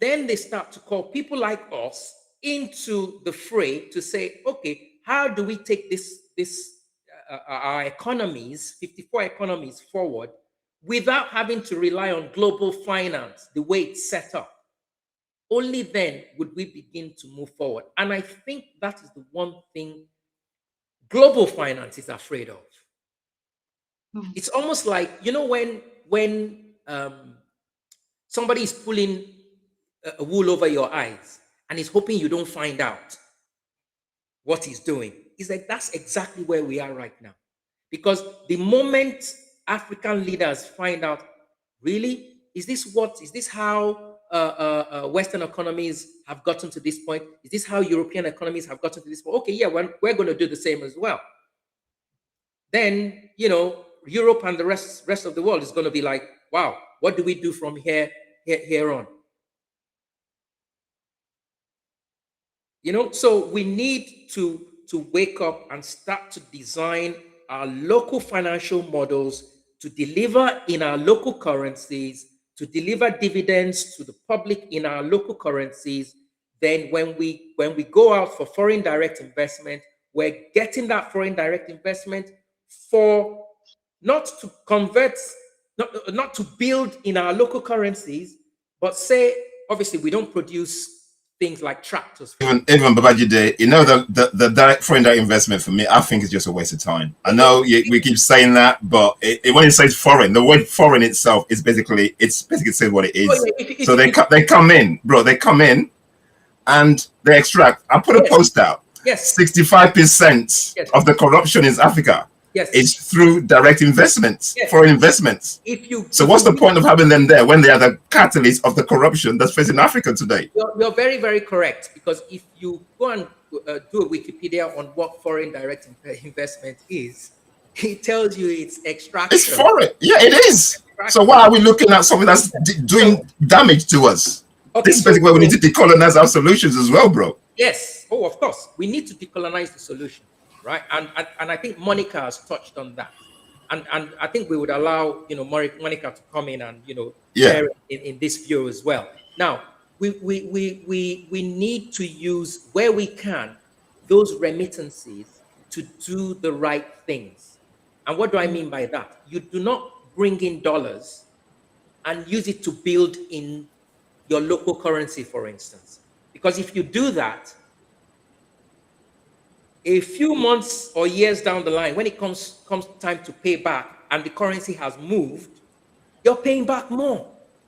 then they start to call people like us into the fray to say, okay, how do we take our economies, 54 economies forward without having to rely on global finance the way it's set up? Only then would we begin to move forward. And I think that is the one thing global finance is afraid of. It's almost like, when somebody is pulling a wool over your eyes and is hoping you don't find out what he's doing. It's like, that's exactly where we are right now. Because the moment African leaders find out, really, is this how Western economies have gotten to this point? Is this how European economies have gotten to this point? Okay, yeah, we're going to do the same as well. Then, Europe and the rest of the world is going to be like, wow, what do we do from here on? So we need to wake up and start to design our local financial models to deliver in our local currencies, to deliver dividends to the public in our local currencies. Then when we go out for foreign direct investment, we're getting that foreign direct investment for not to convert, not to build in our local currencies, but say, obviously, we don't produce things like tractors.
Even Babajide, the direct foreign direct investment for me, I think is just a waste of time. I know we keep saying that, but when it says foreign, the word foreign itself is basically says what it is. So they come in, bro. They come in and they extract. I put a post out.
Yes.
65% of the corruption in Africa is through direct investments, foreign investments. So what's the point of having them there when they are the catalyst of the corruption that's facing Africa today?
You're very, very correct. Because if you go and do a Wikipedia on what foreign direct investment is, it tells you it's extraction.
It's foreign. Yeah, it is. So why are we looking at something that's doing damage to us? This is basically where we need to decolonize our solutions as well, bro.
Yes. Oh, of course. We need to decolonize the solution. Right, and I think Monica has touched on that, and I think we would allow Monica to come in and share in this view as well. Now we need to use where we can those remittances to do the right things. And what do I mean by that? You do not bring in dollars and use it to build in your local currency, for instance. Because if you do that, a few months or years down the line, when it comes time to pay back and the currency has moved, you're paying back more.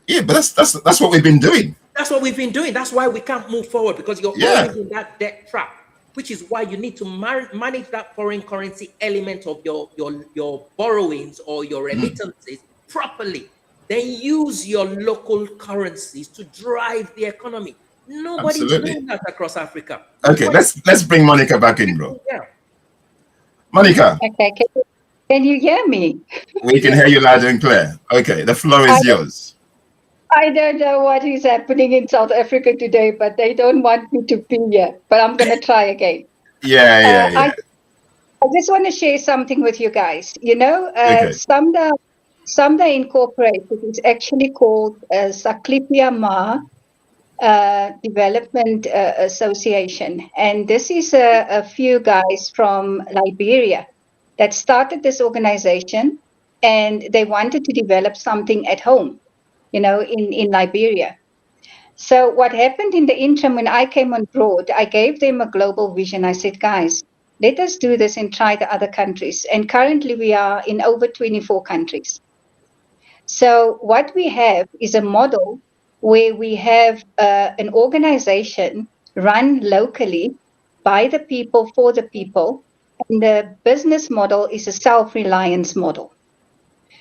Yeah, but that's what we've been doing.
That's what we've been doing. That's why we can't move forward, because you're always in that debt trap, which is why you need to manage that foreign currency element of your borrowings or your remittances properly. Then use your local currencies to drive the economy. Nobody's doing that across Africa.
Okay, let's bring Monica back in, bro.
Yeah.
Monica.
Okay, can you hear me?
We can hear you loud and clear. Okay, the floor is yours.
I don't know what is happening in South Africa today, but they don't want me to be here. But I'm going to try again.
Yeah.
I just want to share something with you guys. You know, Samda Incorporated is actually called Saklipia Ma Development Association. And this is a few guys from Liberia that started this organization, and they wanted to develop something at home, you know, in Liberia. So what happened in the interim, when I came on board, I gave them a global vision. I said, guys, let us do this and try the other countries. And currently we are in over 24 countries. So what we have is a model where we have an organization run locally by the people for the people. And the business model is a self-reliance model.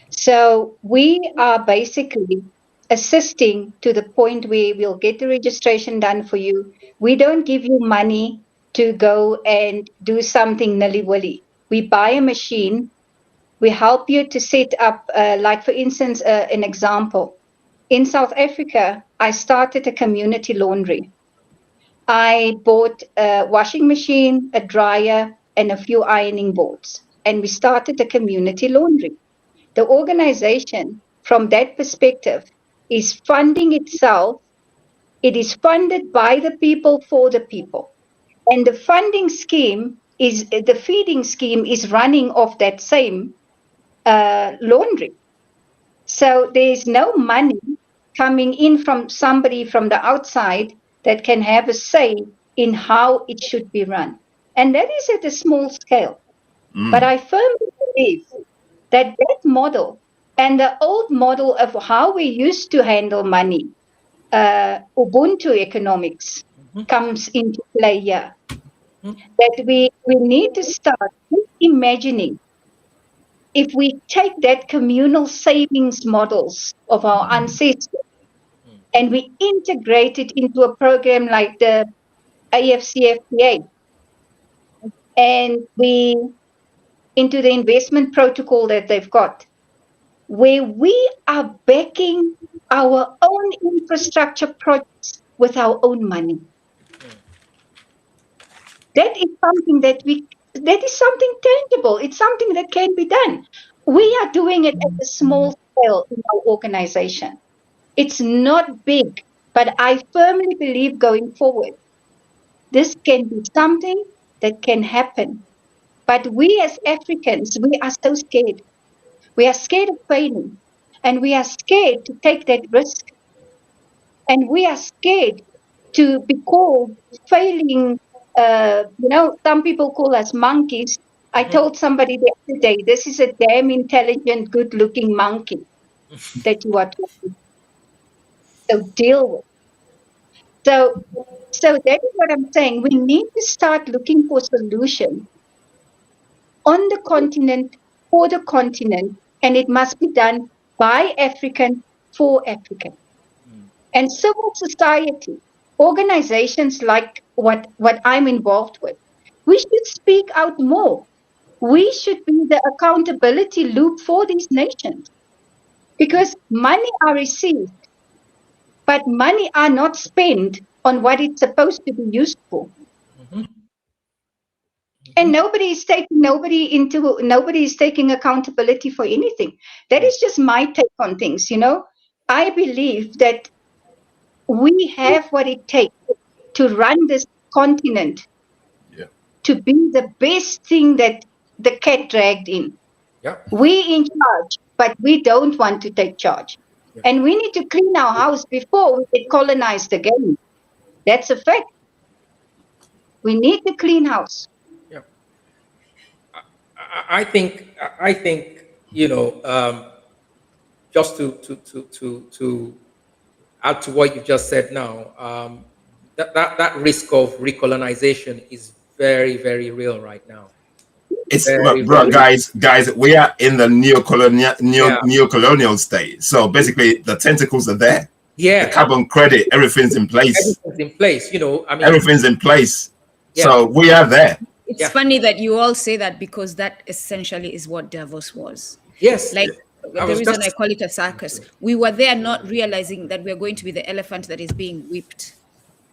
So we are basically assisting to the point where we'll get the registration done for you. We don't give you money to go and do something nilly-willy. We buy a machine. We help you to set up, like for instance, an example. In South Africa, I started a community laundry. I bought a washing machine, a dryer, and a few ironing boards. And we started a community laundry. The organization, from that perspective, is funding itself. It is funded by the people for the people. And the funding scheme is, the feeding scheme is running off that same laundry. So there's no money coming in from somebody from the outside that can have a say in how it should be run. And that is at a small scale. But I firmly believe that model and the old model of how we used to handle money, Ubuntu economics, comes into play here. That we need to start imagining, if we take that communal savings models of our ancestors and we integrate it into a program like the AFCFTA, and we into the investment protocol that they've got, where we are backing our own infrastructure projects with our own money. That is something that is something tangible. It's something that can be done. We are doing it at a small scale in our organization. It's not big, but I firmly believe going forward, this can be something that can happen. But we as Africans, we are so scared. We are scared of failing, and we are scared to take that risk. And we are scared to be called failing. Some people call us monkeys. I told somebody the other day, this is a damn intelligent, good-looking monkey that you are talking. So deal with. So that is what I'm saying. We need to start looking for solutions on the continent, for the continent, and it must be done by African, for African. And civil society, organizations like what I'm involved with, we should speak out more. We should be the accountability loop for these nations, because money are received, but money are not spent on what it's supposed to be used for. And nobody is taking accountability for anything. That is just my take on things. I believe that we have what it takes to run this continent to be the best thing that the cat dragged in. We in charge, but we don't want to take charge. And we need to clean our house before we get colonized again. That's a fact. We need to clean house.
Yeah. I think you know, just to add to what you just said now, that risk of recolonization is very, very real right now.
It's
Very,
bro,
very
guys, we are in the
Yeah.
neo-colonial state. So basically, the tentacles are there.
Yeah.
The carbon credit, everything's in place.
Everything's in place. You know, I mean,
Everything's in place.
Yeah.
So we are there.
It's
Yeah.
funny that you all say that because that essentially is what Davos was.
yes.
Like
I
the
was
reason
just-
I call it a circus, we were there not realizing that we're going to be the elephant that is being whipped.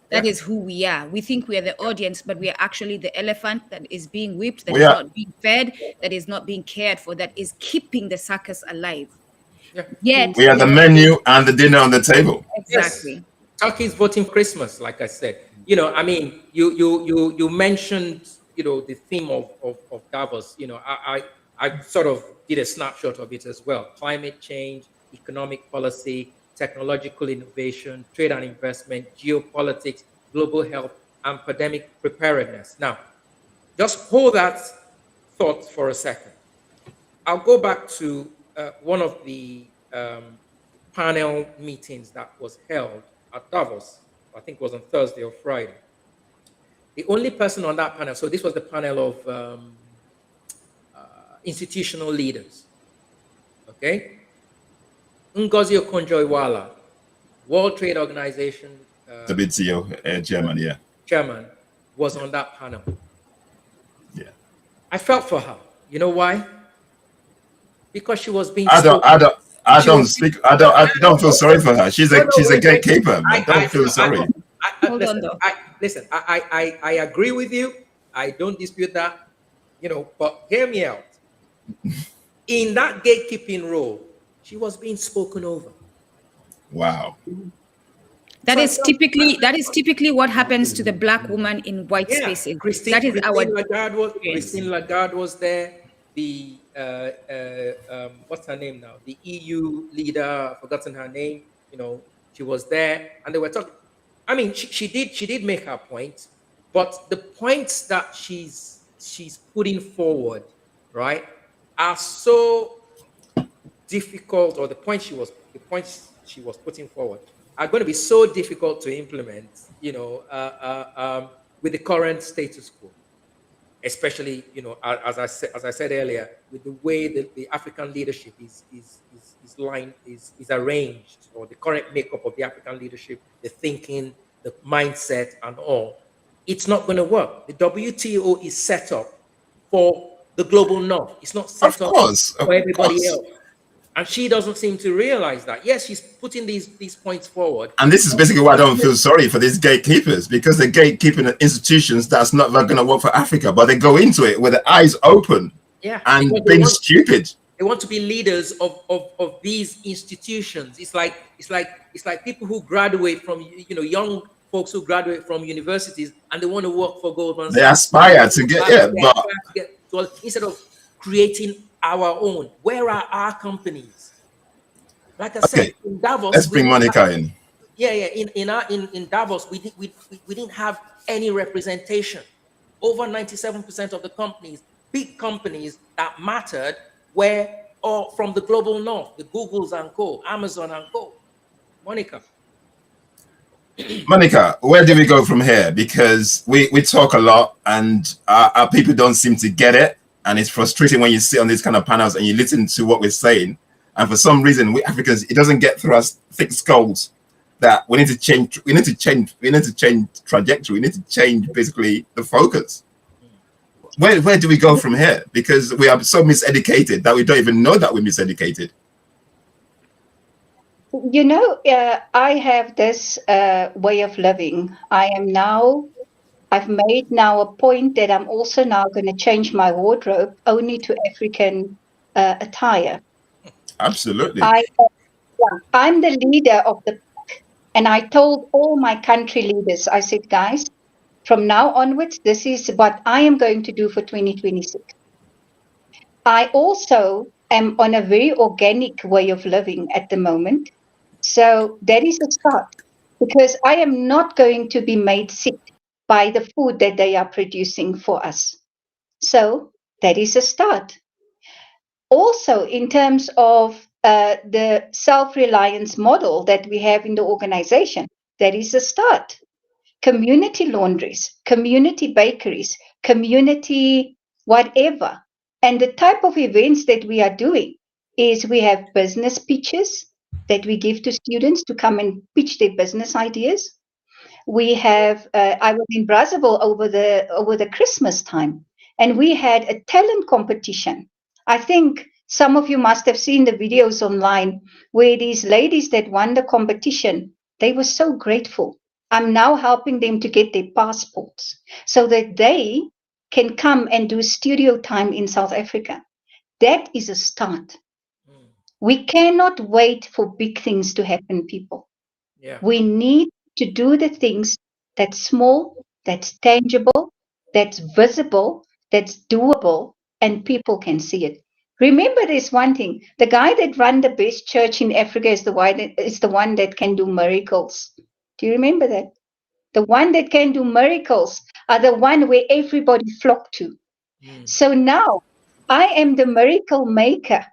That
Yeah.
is who we are. We think we are the audience, but we are actually the elephant that is being whipped, that
We
is
are-
not being fed, that is not being cared for, that is keeping the circus alive.
Yeah.
Yet
We are the menu and the dinner on the table.
exactly.
Yes. Turkey's voting Christmas, like I said. You know, I mean, you mentioned, you know, the theme of Davos. You know, I sort of did a snapshot of it as well. Climate change, economic policy, technological innovation, trade and investment, geopolitics, global health, and pandemic preparedness. Now, just hold that thought for a second. I'll go back to one of the panel meetings that was held at Davos. I think it was on Thursday or Friday. The only person on that panel, so this was the panel of institutional leaders. Okay? Ngozi Okonjo-Iweala, World Trade Organization
WTO chairman, yeah.
chairman, was on that panel.
Yeah.
I felt for her. You know why? Because she was being.
I don't feel sorry for her. She's a gatekeeper. I don't feel sorry.
Hold on, though.
Listen, I agree with you. I don't dispute that. You know, but hear me out. In that gatekeeping role, she was being spoken over.
Wow.
That is typically what happens to the black woman in white spaces. Christine
Lagarde was there. The what's her name now? The EU leader, I've forgotten her name. You know, she was there, and they were talking. I mean, she did make her point, but the points that she's putting forward, right, are so difficult, or the points she was putting forward are going to be so difficult to implement, you know, with the current status quo, especially, you know, as I said earlier, with the way that the African leadership is arranged, or the current makeup of the African leadership, the thinking, the mindset, and all. It's not going to work. The WTO is set up for the global north. It's not set up for everybody else. And she doesn't seem to realize that. Yes, she's putting these points forward.
And this is basically why I don't feel sorry for these gatekeepers, because they're gatekeeping institutions that's not going to work for Africa, but they go into it with their eyes open, and being stupid.
They want to be leaders of these institutions. It's like people who graduate from, you know, young folks who graduate from universities and they want to work for Goldman Sachs.
They aspire to get,
well, instead of creating our own. Where are our companies? Like I said, in Davos,
let's bring Monica in.
Yeah. In Davos, we didn't have any representation. Over 97% of the companies, big companies that mattered, were all from the global north, the Googles and co, Amazon and co.
Monica, where do we go from here? Because we talk a lot, and our people don't seem to get it. And it's frustrating when you sit on these kind of panels and you listen to what we're saying. And for some reason, we Africans, it doesn't get through our thick skulls that we need to change. We need to change trajectory. We need to change basically the focus. Where do we go from here? Because we are so miseducated that we don't even know that we're miseducated.
You know, I have this way of living. I've made now a point that I'm also now going to change my wardrobe only to African attire.
Absolutely.
I'm the leader of the pack, and I told all my country leaders, I said, guys, from now onwards, this is what I am going to do for 2026. I also am on a very organic way of living at the moment. So that is a start, because I am not going to be made sick by the food that they are producing for us. So that is a start. Also, in terms of the self-reliance model that we have in the organization, that is a start. Community laundries, community bakeries, community whatever. And the type of events that we are doing is we have business pitches that we give to students to come and pitch their business ideas. We have, I was in Brazzaville over the Christmas time, and we had a talent competition. I think some of you must have seen the videos online where these ladies that won the competition, they were so grateful. I'm now helping them to get their passports so that they can come and do studio time in South Africa. That is a start. We cannot wait for big things to happen, people.
Yeah.
We need to do the things that's small, that's tangible, that's visible, that's doable, and people can see it. Remember this one thing: the guy that runs the best church in Africa is the one that can do miracles. Do you remember that? The one that can do miracles are the one where everybody flock to. So now I am the miracle maker.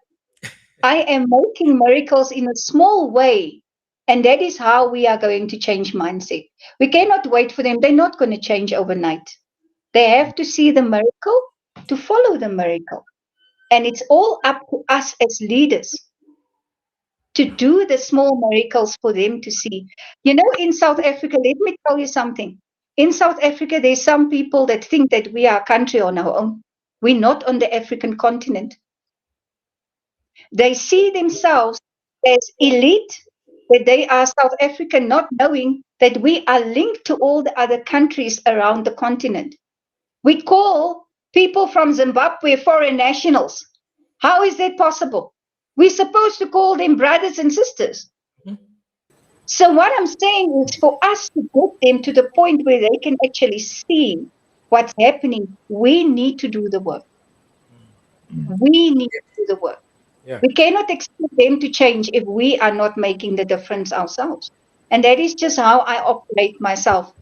I am making miracles in a small way. And that is how we are going to change mindset. We cannot wait for them. They're not going to change overnight. They have to see the miracle to follow the miracle. And it's all up to us as leaders to do the small miracles for them to see. You know, in South Africa, let me tell you something. In South Africa, there's some people that think that we are a country on our own. We're not on the African continent. They see themselves as elite, that they are South African, not knowing that we are linked to all the other countries around the continent. We call people from Zimbabwe foreign nationals. How is that possible? We're supposed to call them brothers and sisters. So what I'm saying is, for us to get them to the point where they can actually see what's happening, we need to do the work. We need to do the work.
Yeah.
We cannot expect them to change if we are not making the difference ourselves. And that is just how I operate myself.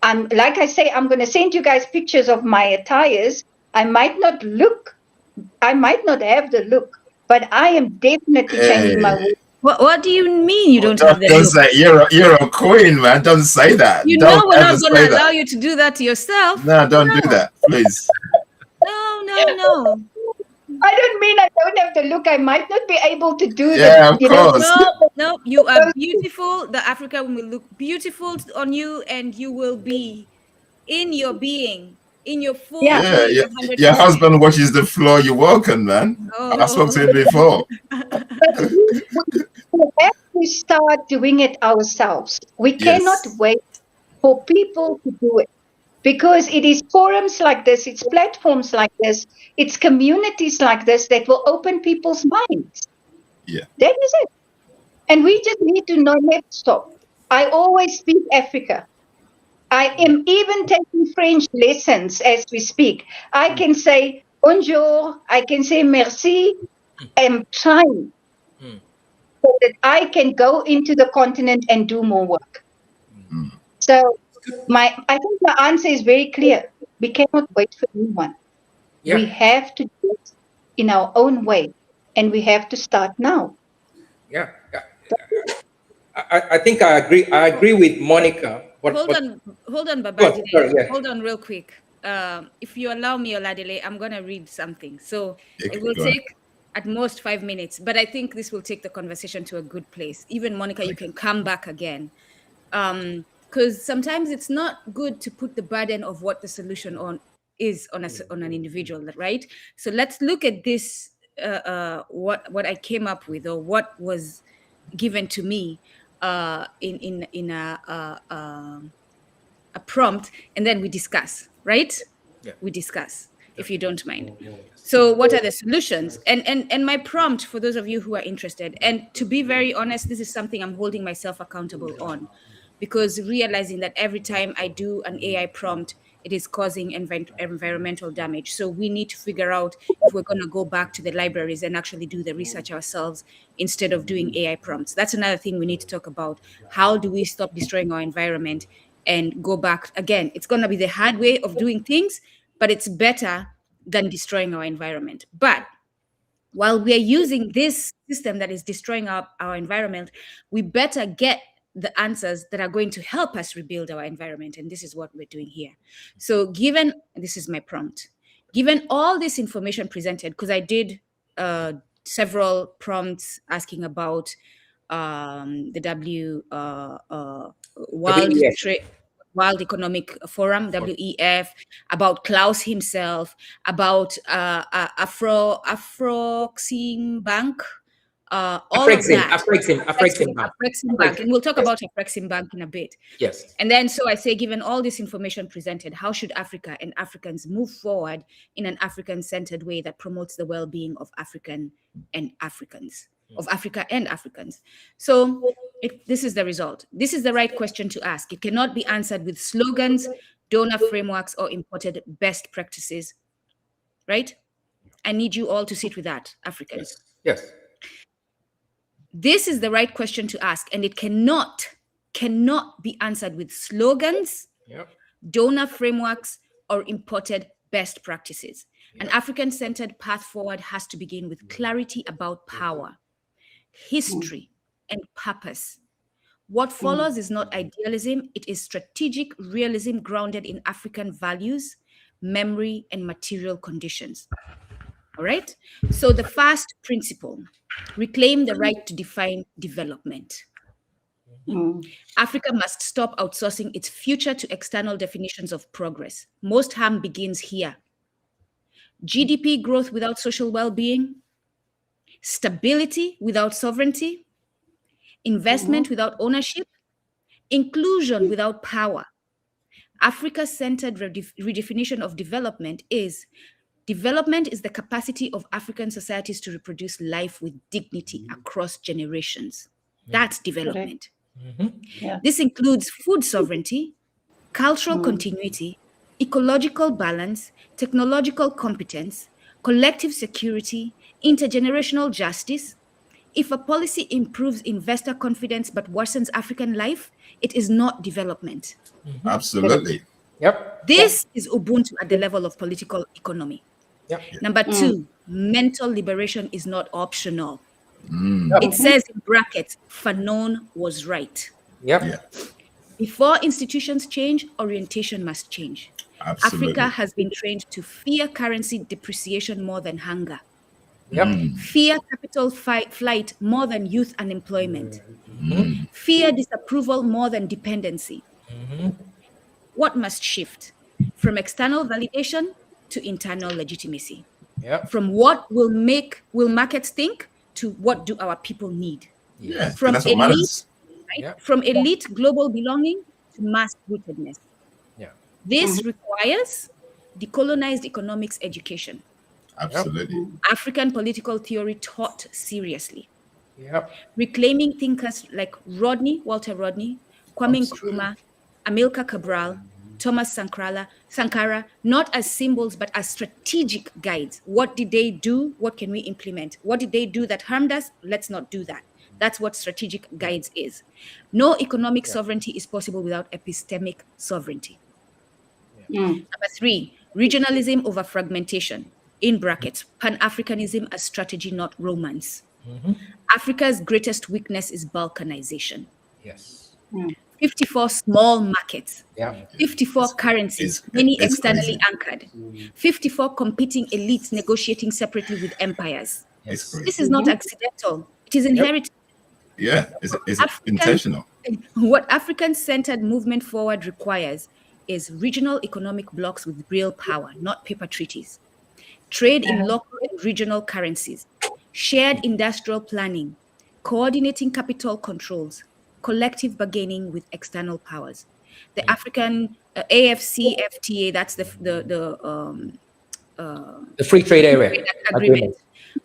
I'm like I say, I'm going to send you guys pictures of my attires. I might not have the look, but I am definitely changing my way.
What do you mean you don't have that
Don't
look?
say you're a queen, man. Don't say that.
You
Don't
know we're
ever
not going
say
to allow
that.
you to do that to yourself.
No, don't do that, please.
No.
I don't mean I don't have the look. I might not be able to do
Yeah, of course.
No, you are beautiful. The Africa will look beautiful on you, and you will be in your being, in your full
Yeah.
being,
Yeah,
100%.
your husband watches the floor you walk on, man. I spoke to him before.
But we have to start doing it ourselves. We cannot
Yes.
wait for people to do it, because it is forums like this, it's platforms like this, it's communities like this that will open people's minds.
Yeah.
That is it. And we just need to never stop. I always speak Africa. I am even taking French lessons as we speak. I can say bonjour, I can say merci. I'm trying so that I can go into the continent and do more work. So I think my answer is very clear. We cannot wait for anyone.
Yeah.
We have to do it in our own way, and we have to start now.
Yeah. I think I agree. I agree with Monica.
Hold on, Babajide.
Sorry, yeah.
Hold on real quick. If you allow me, Oladile, I'm going to read something. So it will
Go on.
take at most 5 minutes, but I think this will take the conversation to a good place. Even Monica, you can come back again. Because sometimes it's not good to put the burden of what the solution is on an individual, right? So let's look at this, what I came up with, or what was given to me in a prompt, and then we discuss, right?
Yeah.
We discuss, if you don't mind. So what are the solutions? And my prompt, for those of you who are interested, and to be very honest, this is something I'm holding myself accountable on, because realizing that every time I do an AI prompt, it is causing environmental damage. So we need to figure out if we're going to go back to the libraries and actually do the research ourselves instead of doing AI prompts. That's another thing we need to talk about. How do we stop destroying our environment and go back? Again, it's going to be the hard way of doing things, but it's better than destroying our environment. But while we are using this system that is destroying our environment, we better get the answers that are going to help us rebuild our environment. And this is what we're doing here. So this is my prompt, given all this information presented, because I did several prompts asking about the World Economic Forum, WEF, about Klaus himself, about Afrexim Bank,
Afrexim
Bank. And we'll talk about Afrexim Bank in a bit.
Yes.
And then, so I say, given all this information presented, how should Africa and Africans move forward in an African-centered way that promotes the well-being of Africa and Africans? So this is the result. This is the right question to ask. It cannot be answered with slogans, donor frameworks, or imported best practices, right? I need you all to sit with that, Africans.
Yes.
This is the right question to ask, and it cannot be answered with slogans, donor frameworks, or imported best practices. An African-centered path forward has to begin with clarity about power, history, and purpose. What follows is not idealism, it is strategic realism grounded in African values, memory, and material conditions. All right? So the first principle, reclaim the right to define development. Africa must stop outsourcing its future to external definitions of progress. Most harm begins here. GDP growth without social well-being, stability without sovereignty, investment without ownership, inclusion without power. Africa-centered redefinition of development is the capacity of African societies to reproduce life with dignity across generations. That's development. This includes food sovereignty, cultural continuity, ecological balance, technological competence, collective security, intergenerational justice. If a policy improves investor confidence but worsens African life, it is not development.
Absolutely.
This is Ubuntu at the level of political economy. Number two, mental liberation is not optional. It says in brackets, Fanon was right. Before institutions change, orientation must change.
Absolutely.
Africa has been trained to fear currency depreciation more than hunger. Fear capital flight more than youth unemployment. Fear disapproval more than dependency. What must shift? From external validation to internal legitimacy. From what will markets think to what do our people need. From elite global belonging to mass rootedness. This requires decolonized economics education.
Absolutely.
African political theory taught seriously. Reclaiming thinkers like Walter Rodney, Kwame Nkrumah, Amilcar Cabral, Thomas Sankara, not as symbols, but as strategic guides. What did they do? What can we implement? What did they do that harmed us? Let's not do that. That's what strategic guides is. No economic sovereignty is possible without epistemic sovereignty. Number three, regionalism over fragmentation. In brackets, Pan-Africanism as strategy, not romance. Africa's greatest weakness is balkanization. 54 small markets, 54 currencies, many externally anchored, 54 competing elites negotiating separately with empires. This is not accidental. It is inherited.
It's intentional.
What African-centered movement forward requires is regional economic blocks with real power, not paper treaties. Trade in local and regional currencies, shared industrial planning, coordinating capital controls, collective bargaining with external powers. The African AFCFTA, that's the
free trade area
agreement,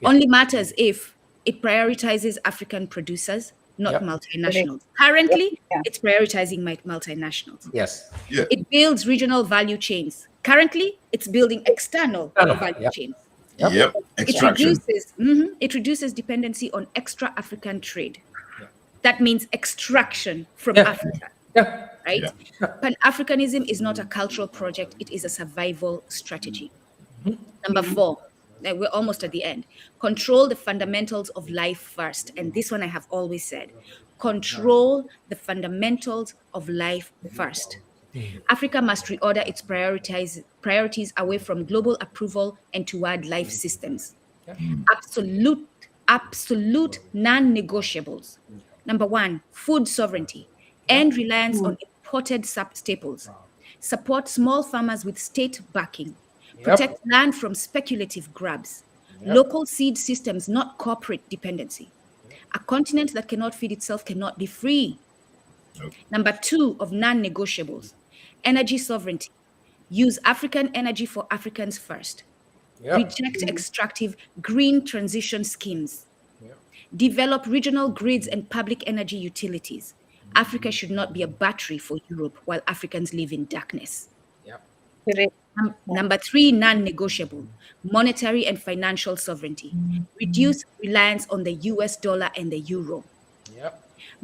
only matters if it prioritizes African producers, not
Yep.
multinationals. Currently,
Yeah.
it's prioritizing multinationals.
Yes.
Yeah.
It builds regional value chains. Currently, it's building external value
Yep.
chains.
Yep. Extraction.
It reduces dependency on extra African trade.
Yeah.
That means extraction from
Yeah.
Africa,
Yeah.
right?
Yeah.
Pan-Africanism is not a cultural project, it is a survival strategy. Number 4, we're almost at the end. Control the fundamentals of life first. And this one I have always said. Control the fundamentals of life first. Africa must reorder its priorities away from global approval and toward life systems. Absolute non-negotiables. Number 1, food sovereignty. End reliance on imported staples. Support small farmers with state backing. Protect land from speculative grabs. Local seed systems, not corporate dependency. A continent that cannot feed itself cannot be free. Number 2 of non-negotiables, energy sovereignty. Use African energy for Africans first. Reject extractive green transition schemes. Develop regional grids and public energy utilities. Africa should not be a battery for Europe while Africans live in darkness.
Correct.
Number 3, non-negotiable, monetary and financial sovereignty. Reduce reliance on the US dollar and the euro.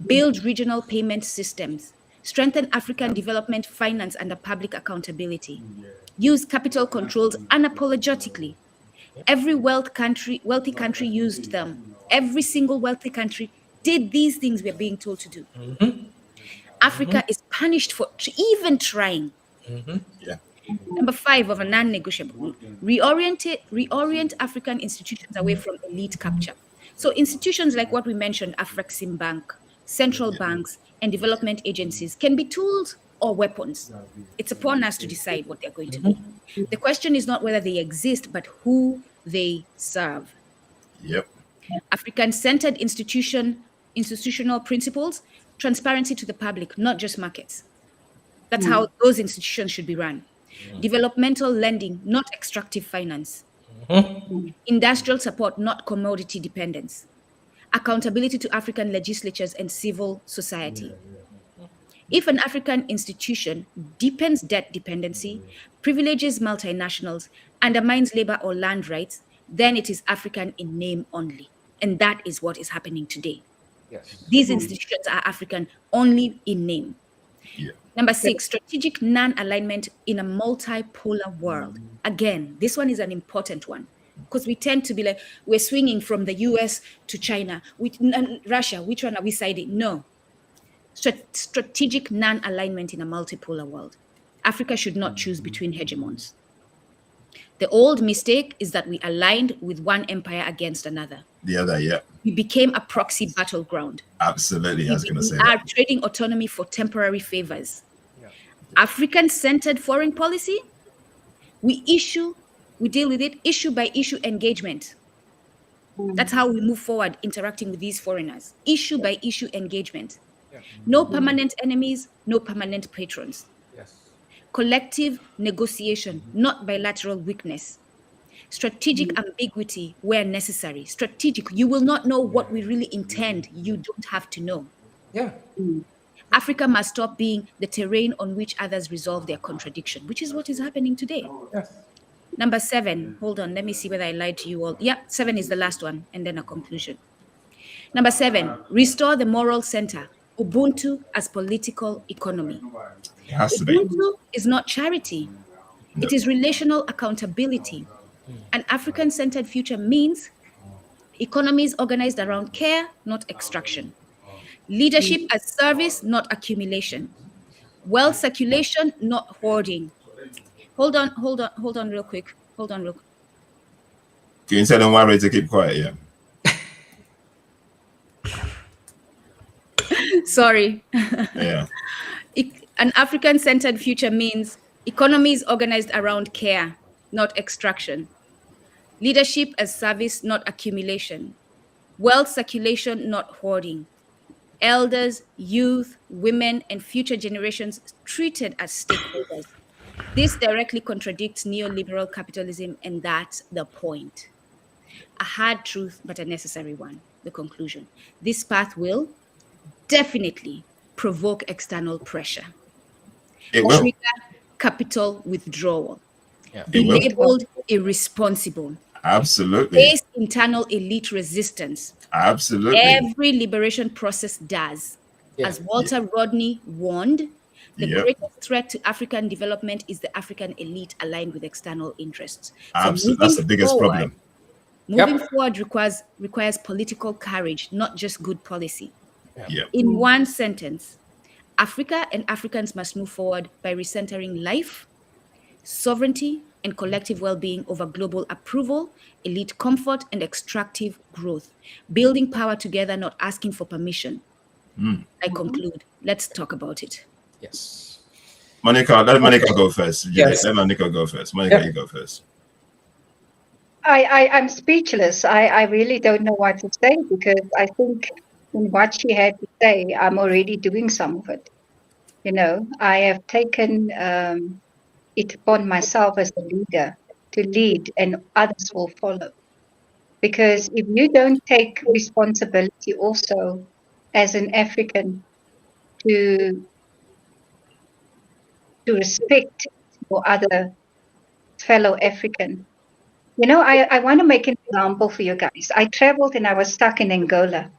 Build regional payment systems. Strengthen African development finance under public accountability. Use capital controls unapologetically. Every wealthy country used them. Every single wealthy country did these things we're being told to do. Africa is punished for even trying.
Yeah.
Number 5 of a non-negotiable, reorient African institutions away from elite capture. So institutions like what we mentioned, Afreximbank, central banks, and development agencies can be tools or weapons. It's upon us to decide what they're going to be. The question is not whether they exist, but who they serve.
Yep.
African-centered institutional principles, transparency to the public, not just markets. That's how those institutions should be run. Developmental lending, not extractive finance. Industrial support, not commodity dependence. Accountability to African legislatures and civil society. If an African institution deepens debt dependency, privileges multinationals, undermines labor or land rights, then it is African in name only. And that is what is happening today. These institutions are African only in name.
Yeah.
Number 6, strategic non-alignment in a multipolar world. Again, this one is an important one because we tend to be like, we're swinging from the US to China, Russia, which one are we siding? No. Strategic non-alignment in a multipolar world. Africa should not choose between hegemons. The old mistake is that we aligned with one empire against another.
The other, yeah.
We became a proxy battleground.
Absolutely. I was going to say
We are
that.
trading autonomy for temporary favors. African-centered foreign policy, we deal with it issue by issue engagement. That's how we move forward interacting with these foreigners. Issue by issue engagement. No permanent enemies, no permanent patrons. Collective negotiation, not bilateral weakness. Strategic ambiguity where necessary. Strategic, you will not know what we really intend. You don't have to know. Africa must stop being the terrain on which others resolve their contradiction, which is what is happening today. Number 7, hold on, let me see whether I lied to you all. Yeah, 7 is the last one, and then a conclusion. Number 7, restore the moral center, Ubuntu as political economy.
It has to be.
Ubuntu is not charity. It is relational accountability. An African-centered future means economies organized around care, not extraction. Leadership as service, not accumulation. Wealth circulation, not hoarding. Hold on real quick.
Can you tell them why we're to keep quiet? Yeah.
Sorry.
Yeah.
An African-centered future means economies organized around care, not extraction. Leadership as service, not accumulation. Wealth circulation, not hoarding. Elders, youth, women, and future generations treated as stakeholders. This directly contradicts neoliberal capitalism, and that's the point. A hard truth, but a necessary one. The conclusion. This path will definitely provoke external pressure.
It will.
Trigger capital withdrawal.
Yeah.
Be
It will.
labeled irresponsible.
Absolutely.
Face internal elite resistance.
Absolutely.
Every liberation process does.
Yeah.
As Walter Rodney warned, the
Yep.
greatest threat to African development is the African elite aligned with external interests. So
Absolutely. That's the biggest problem.
moving forward requires political courage, not just good policy.
Yep.
In one sentence, Africa and Africans must move forward by recentering life, sovereignty, and collective well-being over global approval, elite comfort, and extractive growth. Building power together, not asking for permission. I conclude. Let's talk about it.
Yes.
Monica, let Monica go first.
Yes.
Let Monica go first. Monica,
Yeah.
you go first.
I'm speechless. I really don't know what to say, because I think in what she had to say, I'm already doing some of it. I have taken it upon myself as a leader to lead, and others will follow. Because if you don't take responsibility also as an African to respect your other fellow African. I want to make an example for you guys. I traveled and I was stuck in Angola.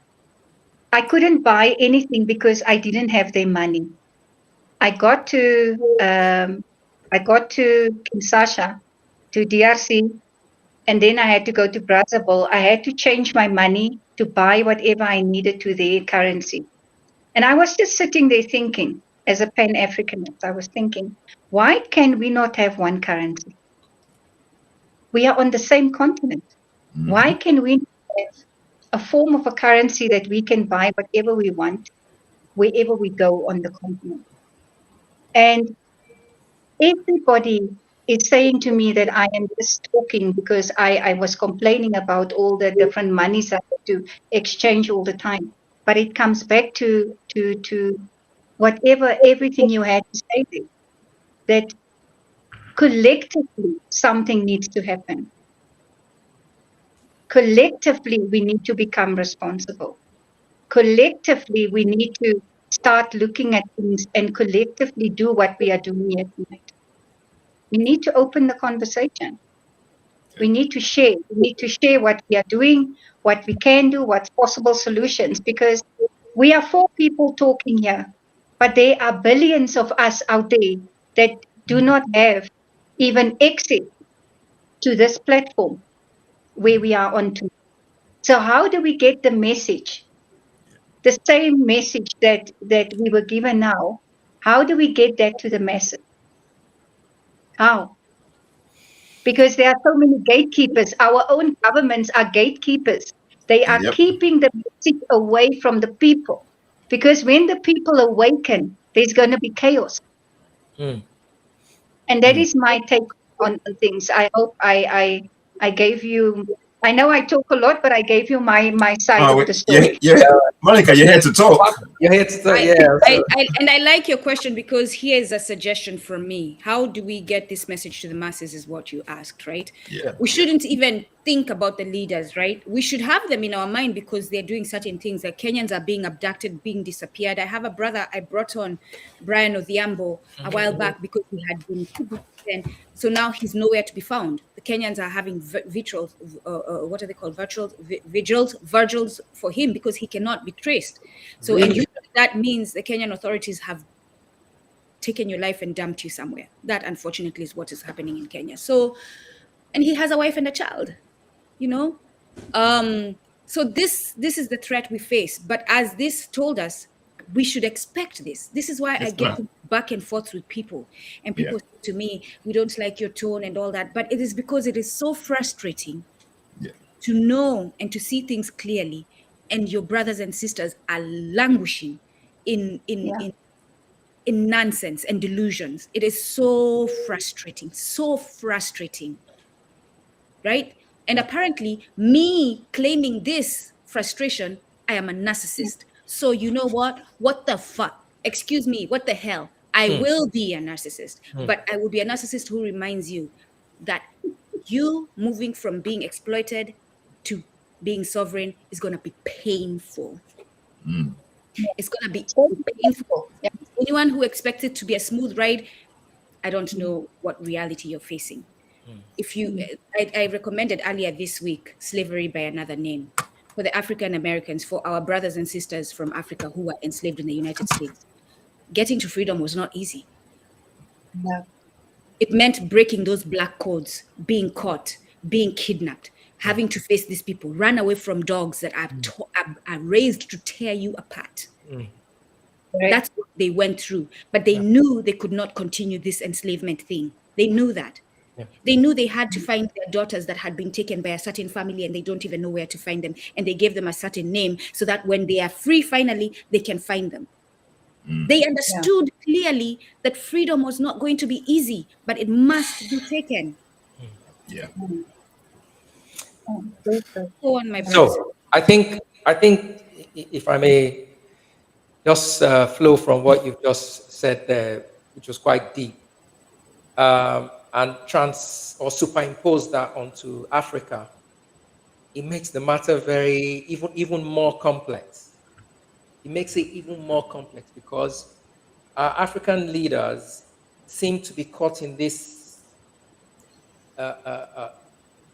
I couldn't buy anything because I didn't have their money. I got to Kinshasa, to DRC, and then I had to go to Brazzaville. I had to change my money to buy whatever I needed to their currency. And I was just sitting there thinking, as a Pan-Africanist, I was thinking, why can we not have one currency? We are on the same continent. Why can we not have a form of a currency that we can buy whatever we want, wherever we go on the continent? And everybody is saying to me that I am just talking because I was complaining about all the different monies I have to exchange all the time. But it comes back to everything you had to say there, that collectively something needs to happen. Collectively, we need to become responsible. Collectively, we need to start looking at things and collectively do what we are doing here tonight. We need to open the conversation. We need to share. We need to share what we are doing, what we can do, what's possible solutions, because we are 4 people talking here, but there are billions of us out there that do not have even access to this platform where we are on to. So how do we get the message, the same message that we were given now? How do we get that to the masses? How? Because there are so many gatekeepers. Our own governments are gatekeepers. They are keeping the message away from the people. Because when the people awaken, there's going to be chaos. And that is my take on things. I hope I gave you. I know I talk a lot, but I gave you my side of the story.
Monica, you're here to talk.
You're here to talk,
And I like your question, because here's a suggestion from me. How do we get this message to the masses is what you asked, right?
Yeah.
We shouldn't even think about the leaders, right? We should have them in our mind because they're doing certain things. Like Kenyans are being abducted, being disappeared. I have a brother, I brought on Brian Odhiambo a while back because he had been kidnapped. So now he's nowhere to be found. The Kenyans are having vigils, what are they called? Vigils for him because he cannot be traced. So, and that means the Kenyan authorities have taken your life and dumped you somewhere. That unfortunately is what is happening in Kenya. So, and he has a wife and a child, So this is the threat we face. But as this told us, we should expect this. This is why I get back and forth with people. And people say to me, we don't like your tone and all that. But it is because it is so frustrating to know and to see things clearly. And your brothers and sisters are languishing in nonsense and delusions. It is so frustrating, right? And apparently, me claiming this frustration, I am a narcissist. So you know what? What the fuck? Excuse me, what the hell? I will be a narcissist, but I will be a narcissist who reminds you that you moving from being exploited to being sovereign is going to be painful. It's going to be
It's going to be
painful.
Yeah.
Anyone who expects it to be a smooth ride, I don't know what reality you're facing. If you, I recommended earlier this week, Slavery by Another Name, for the African Americans, for our brothers and sisters from Africa who were enslaved in the United States. Getting to freedom was not easy.
No.
It meant breaking those black codes, being caught, being kidnapped, having to face these people, run away from dogs that are raised to tear you apart.
Right.
That's what they went through. But they knew they could not continue this enslavement thing. They knew that. They knew they had to find their daughters that had been taken by a certain family and they don't even know where to find them. And they gave them a certain name so that when they are free, finally, they can find them. They understood clearly that freedom was not going to be easy, but it must be taken.
Yeah.
Go on, my brother.
So I think if I may just flow from what you've just said there, which was quite deep, and superimpose that onto Africa, it makes the matter even more complex. It makes it even more complex because our African leaders seem to be caught in this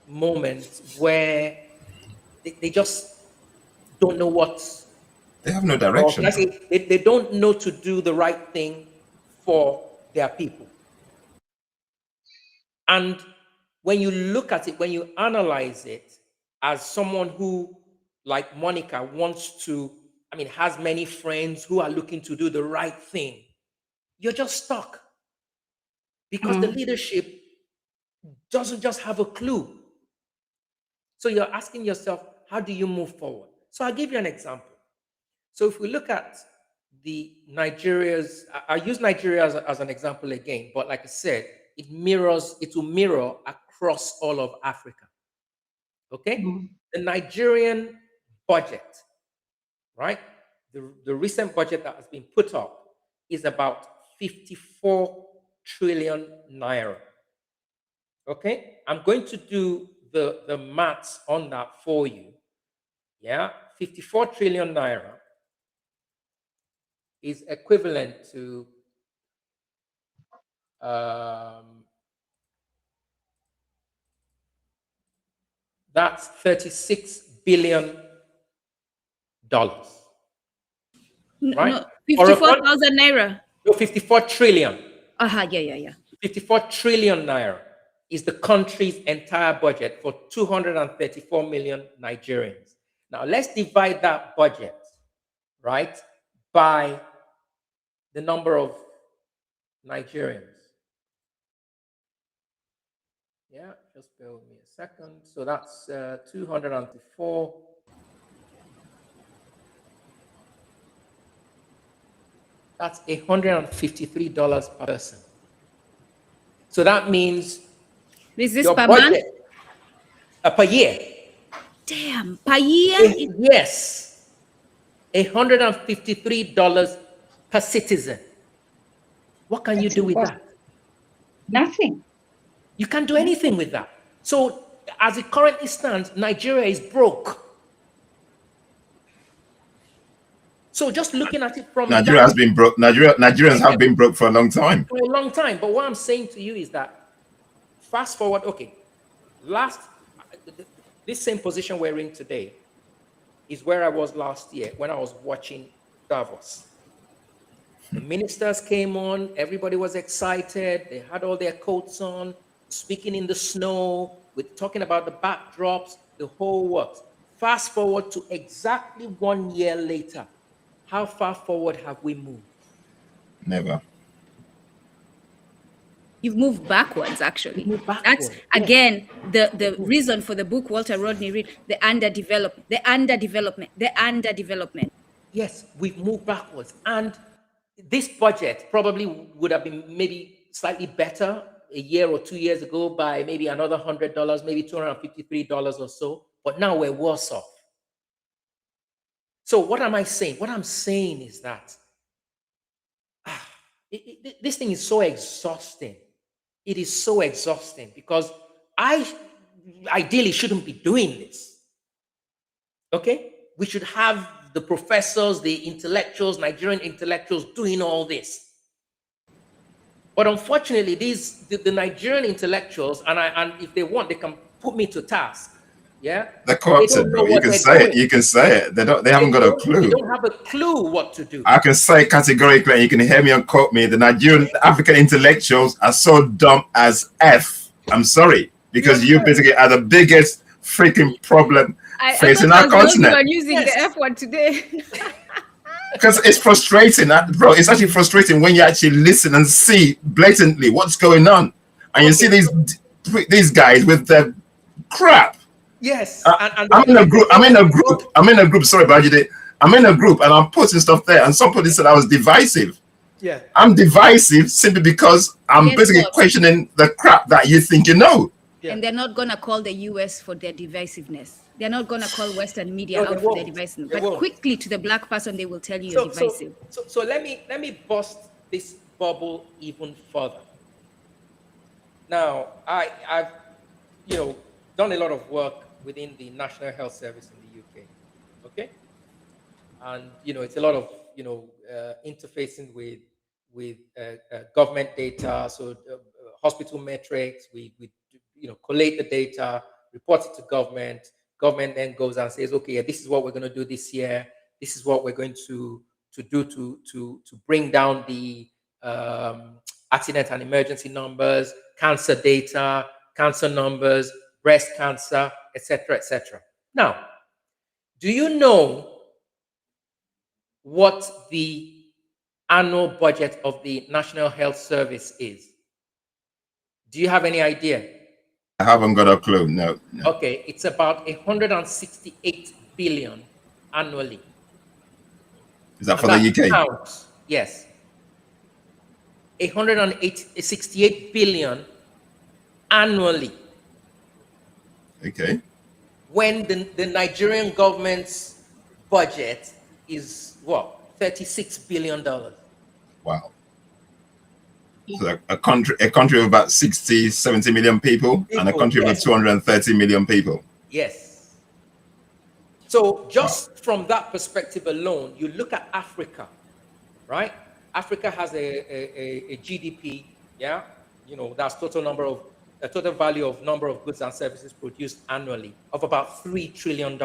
moment where they just don't know what.
They have no direction.
They don't know to do the right thing for their people. And when you look at it, when you analyze it, as someone who, like Monica, has many friends who are looking to do the right thing, you're just stuck. Because the leadership doesn't just have a clue. So you're asking yourself, how do you move forward? So I'll give you an example. So if we look at the Nigeria's, I use Nigeria as an example again, but like I said, it will mirror across all of Africa. Okay? The Nigerian budget, right? The recent budget that has been put up is about 54 trillion naira. Okay? I'm going to do the maths on that for you. Yeah? 54 trillion naira is equivalent to that's $36 billion. Right?
No, 54,000 naira.
No, 54 trillion.
Yeah.
54 trillion naira is the country's entire budget for 234 million Nigerians. Now, let's divide that budget, right, by the number of Nigerians. Yeah, just bear with me a second. So that's 204. That's $153 per person. So that means
Is this
your
per
budget,
month?
Per year.
Damn, per year?
Yes. $153 per citizen. What can you do with that?
Nothing.
You can't do anything with that. So as it currently stands, Nigeria is broke. So just looking at it from
Nigeria has been broke. Nigerians have been broke for a long time.
For a long time. But what I'm saying to you is that fast forward, okay, this same position we're in today is where I was last year when I was watching Davos. The ministers came on, everybody was excited, they had all their coats on, speaking in the snow, with talking about the backdrops, the whole works. Fast forward to exactly 1 year later. How far forward have we moved?
Never.
You've moved backwards, actually.
Backwards,
That's, again, the reason for the book Walter Rodney read, the underdevelopment.
Yes, we've moved backwards. And this budget probably would have been maybe slightly better a year or 2 years ago by maybe another $100, maybe $253 or so. But now we're worse off. So what am I saying? What I'm saying is that this thing is so exhausting. It is so exhausting because I ideally shouldn't be doing this. Okay? We should have the professors, the intellectuals, Nigerian intellectuals doing all this. But unfortunately, the Nigerian intellectuals, and if they want, they can put me to task. Yeah,
they're corrupted, bro. You can say it. You can say it. They haven't got a clue.
They don't have a clue what to do.
I can say categorically, and you can hear me and quote me. The Nigerian African intellectuals are so dumb as F. I'm sorry, because you basically are the biggest freaking problem facing our continent.
You are using the F word today.
Because it's frustrating, bro. It's actually frustrating when you actually listen and see blatantly what's going on, and you see these guys with their crap.
Yes,
I'm in a group. Sorry, Babajide. I'm in a group, and I'm posting stuff there. And somebody said I was divisive.
Yeah,
I'm divisive simply because I'm basically questioning the crap that you think you know.
Yeah. And they're not gonna call the US for their divisiveness. They're not going to call Western media out for their divisiveness. But quickly to the black person, they will tell you you're divisive.
So let me bust this bubble even further. Now, I've done a lot of work within the National Health Service in the UK. Okay, and it's a lot of interfacing with government data. So hospital metrics, we collate the data, report it to government. Government then goes and says, okay, this is what we're going to do this year. This is what we're going to do to bring down the accident and emergency numbers, cancer data, cancer numbers, breast cancer, etc., etc. Now, do you know what the annual budget of the National Health Service is? Do you have any idea?
I haven't got a clue. No.
Okay, it's about 168 billion annually.
Is that for the UK?
Pounds, yes. 168 billion annually.
Okay.
When the Nigerian government's budget is what? $36 billion.
Wow. So a country of about 60, 70 million people, and a country of about 230 million people.
Yes. So just from that perspective alone, you look at Africa, right? Africa has a GDP, yeah? That's total value of number of goods and services produced annually of about $3 trillion.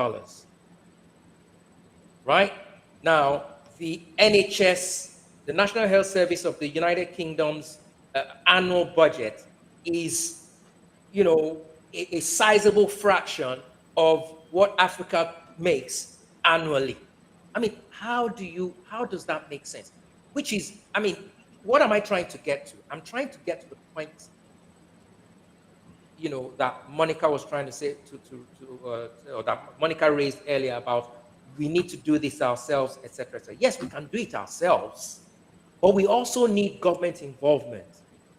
Right? Now, the NHS, the National Health Service of the United Kingdom's annual budget is, a sizable fraction of what Africa makes annually. I mean, how does that make sense? What am I trying to get to? I'm trying to get to the point, that Monica was trying to say or that Monica raised earlier about we need to do this ourselves, etc., etc. Yes, we can do it ourselves, but we also need government involvement.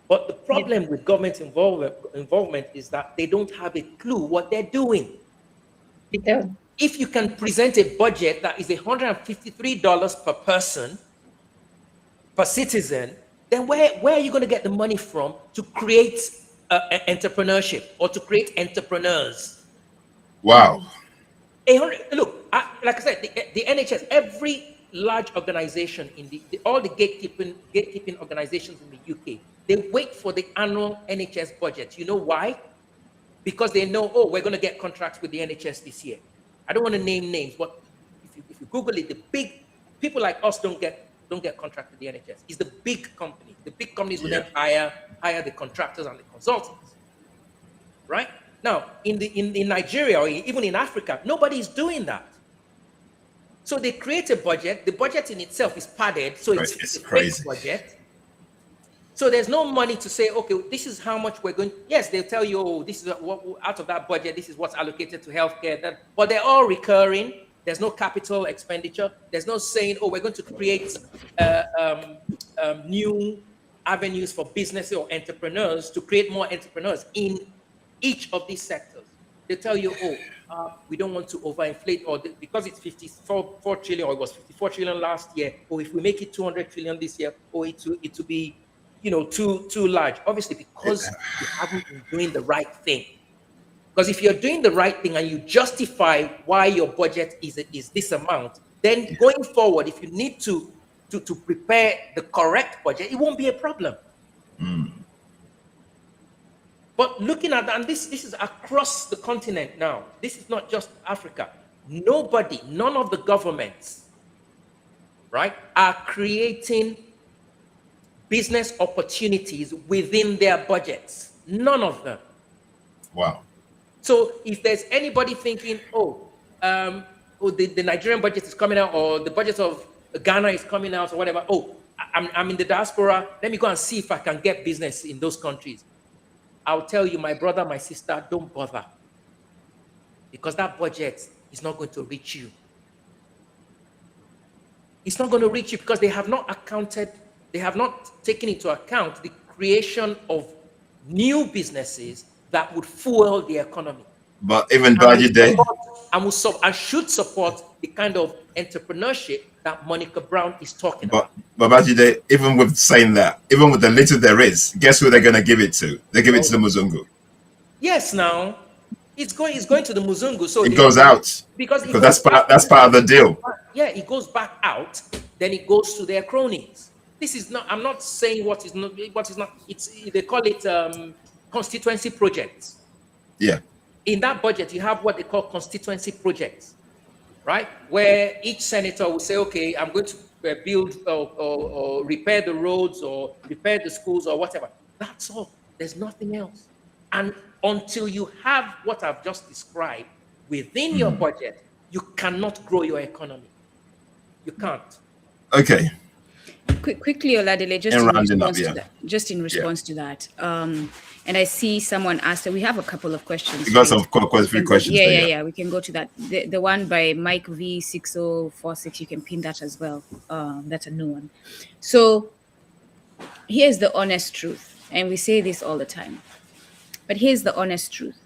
But the problem with government involvement is that they don't have a clue what they're doing.
Yeah.
If you can present a budget that is $153 per person, per citizen, then where are you going to get the money from to create entrepreneurship or to create entrepreneurs?
Wow.
Look, like I said, the NHS, every large organization in all the gatekeeping organizations in the UK, they wait for the annual NHS budget. You know why? Because they know, we're going to get contracts with the NHS this year. I don't want to name names, but if you Google it, the big people like us don't get contracts with the NHS. It's the big companies. The big companies will then hire the contractors and the consultants. Right? Now, in Nigeria or even in Africa, nobody is doing that. So they create a budget. The budget in itself is padded, so it's a crazy budget. So there's no money to say, okay, this is how much we're going. Yes, they'll tell you, this is what out of that budget, this is what's allocated to healthcare. But they're all recurring. There's no capital expenditure. There's no saying, we're going to create new avenues for business or entrepreneurs to create more entrepreneurs in each of these sectors. They tell you, we don't want to overinflate, or because it's 54 trillion, or it was 54 trillion last year, or if we make it 200 trillion this year, or it will be, too large. Obviously, because you haven't been doing the right thing. Because if you're doing the right thing and you justify why your budget is this amount, then going forward, if you need to prepare the correct budget, it won't be a problem. But looking at that, and this is across the continent now. This is not just Africa. None of the governments, right, are creating business opportunities within their budgets. None of them.
Wow.
So if there's anybody thinking, the Nigerian budget is coming out, or the budget of Ghana is coming out, or whatever, I'm in the diaspora, let me go and see if I can get business in those countries. I'll tell you, my brother, my sister, don't bother. Because that budget is not going to reach you. It's not going to reach you because they have not taken into account the creation of new businesses that would fuel the economy.
But even Babajide,
and should support the kind of entrepreneurship that Monica Brown is talking about.
But Babajide, even with saying that, even with the little there is, guess who they're going to give it to? They give it to the Muzungu.
Yes, now it's going to the Muzungu. So
it goes out because that's part of the deal.
Yeah, it goes back out, then it goes to their cronies. This is not. I'm not saying what is not. They call it constituency projects.
Yeah.
In that budget, you have what they call constituency projects, right? Where each senator will say, okay, I'm going to build or repair the roads or repair the schools or whatever. That's all. There's nothing else. And until you have what I've just described within your budget, you cannot grow your economy. You can't.
Okay.
Quickly, Oladile, just in response to that. And I see someone asked, we have a couple of questions.
You got some few questions.
Yeah, we can go to that. The one by Mike V6046, you can pin that as well. That's a new one. So here's the honest truth. And we say this all the time. But here's the honest truth.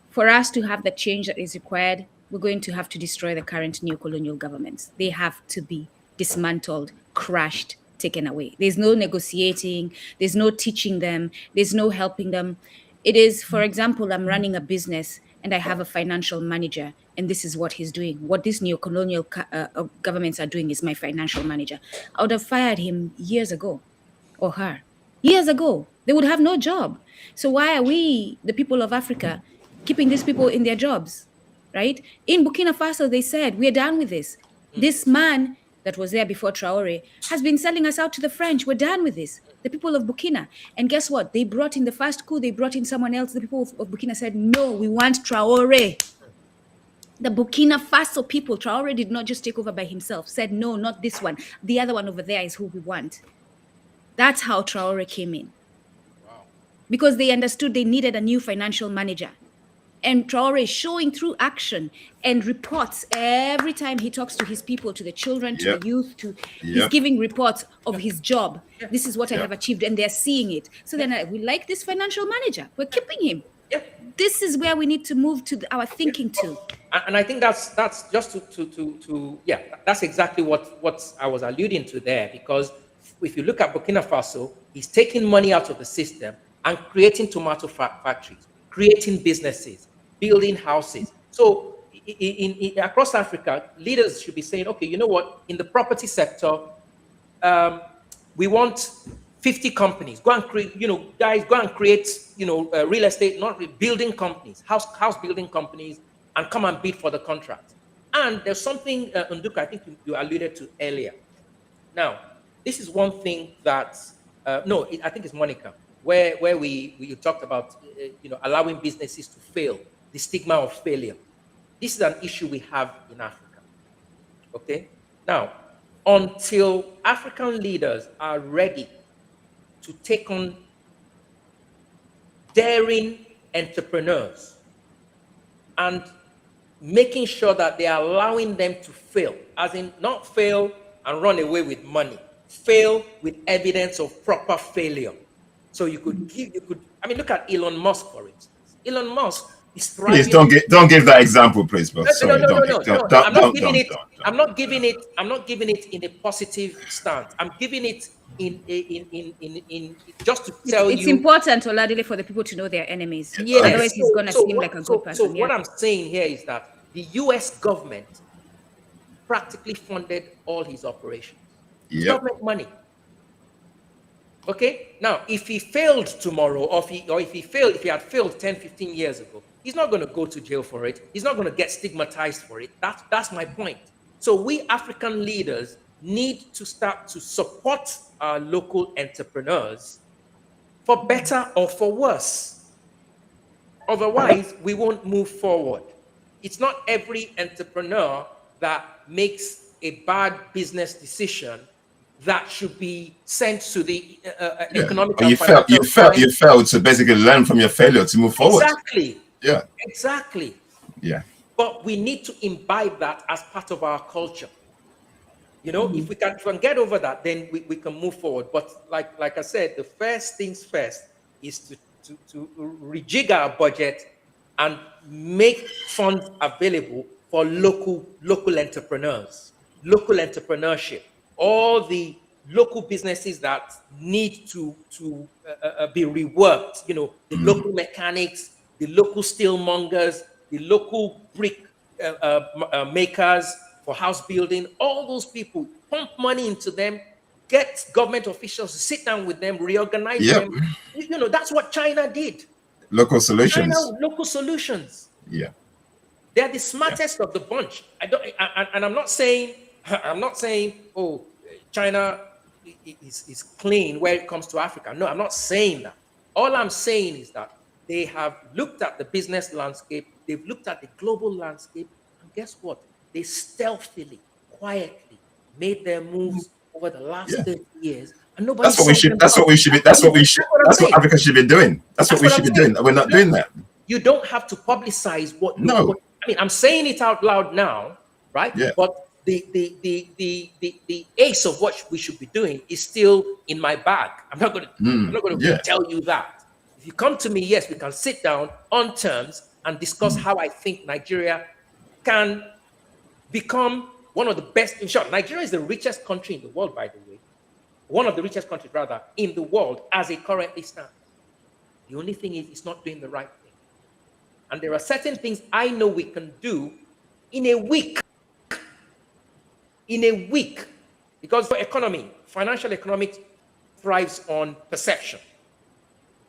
For us to have the change that is required, we're going to have to destroy the current neocolonial governments. They have to be dismantled, crushed, taken away. There's no negotiating, there's no teaching them, there's no helping them. It is, for example, I'm running a business and I have a financial manager and this is what he's doing. What these neocolonial governments are doing is my financial manager. I would have fired him years ago, or her. Years ago. They would have no job. So why are we, the people of Africa, keeping these people in their jobs, right? In Burkina Faso, they said, we're done with this. This man that was there before Traore has been selling us out to the French. We're done with this. The people of Burkina. And guess what? They brought in the first coup. They brought in someone else. The people of Burkina said, no, we want Traore. The Burkina Faso people, Traore did not just take over by himself, said, no, not this one. The other one over there is who we want. That's how Traore came in. Wow. Because they understood they needed a new financial manager. And Traore is showing through action and reports every time he talks to his people, to the children, to the youth, he's giving reports of his job. This is what I have achieved, and they're seeing it. So then we like this financial manager. We're keeping him. This is where we need to move to our thinking to.
And I think that's just that's exactly what I was alluding to there, because if you look at Burkina Faso, he's taking money out of the system and creating tomato factories, creating businesses, building houses. So across Africa, leaders should be saying, okay, you know what? In the property sector, we want 50 companies. Go and create, guys, go and create, real estate, not building companies, house building companies, and come and bid for the contract. And there's something, Nduka, I think you alluded to earlier. Now, this is one thing that, I think it's Monica, where we talked about, allowing businesses to fail, the stigma of failure. This is an issue we have in Africa. Okay? Now, until African leaders are ready to take on daring entrepreneurs and making sure that they are allowing them to fail, as in not fail and run away with money, fail with evidence of proper failure. So look at Elon Musk, for instance. Elon Musk is thriving. Please
don't give that example, please, bro.
No. I'm not giving it in a positive stance. I'm giving it in just to tell you.
It's important, Oladile, for the people to know their enemies.
Yes.
Otherwise, he's going to seem like a good person.
So what I'm saying here is that the U.S. government practically funded all his operations.
Yep.
Government money. Okay, now if he failed tomorrow, or if he had failed 10, 15 years ago, he's not going to go to jail for it. He's not going to get stigmatized for it. That's my point. So we African leaders need to start to support our local entrepreneurs for better or for worse. Otherwise, we won't move forward. It's not every entrepreneur that makes a bad business decision that should be sent to the economic and
you failed to basically learn from your failure to move forward.
Exactly.
Yeah.
Exactly.
Yeah.
But we need to imbibe that as part of our culture. You know, if we can get over that, then we can move forward. But like I said, the first things first is to rejig our budget and make funds available for local entrepreneurs, local entrepreneurship, all the local businesses that need to be reworked. You know, the local mechanics, the local steelmongers, the local brick makers for house building, all those people, pump money into them, get government officials to sit down with them, reorganize them. You know, that's what China did.
Local solutions.
Local solutions.
Yeah.
They're the smartest of the bunch. I'm not saying, oh, China is clean where it comes to Africa. No, I'm not saying that. All I'm saying is that they have looked at the business landscape, they've looked at the global landscape, and guess what? They stealthily, quietly made their moves over the last 30 years. And nobody
That's what Africa should be doing. That's what we should be doing. We're not doing that.
You don't have to publicize what. I mean, I'm saying it out loud now, right?
Yeah.
But the ace of what we should be doing is still in my bag. I'm not going to tell you that. If you come to me, yes, we can sit down on terms and discuss how I think Nigeria can become one of the best. In short, Nigeria is the richest country in the world, by the way. One of the richest countries, rather, in the world as it currently stands. The only thing is it's not doing the right thing. And there are certain things I know we can do in a week. In a week. Because for economy, financial economics thrives on perception.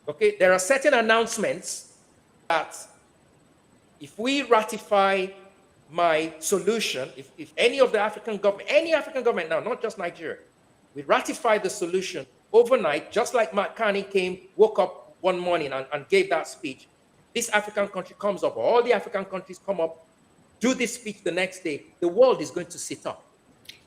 Okay, there are certain announcements that if we ratify my solution, if any of the African government now, not just Nigeria, we ratify the solution overnight, just like Mark Carney woke up one morning and gave that speech, this African country comes up, or all the African countries come up, do this speech the next day, the world is going to sit up.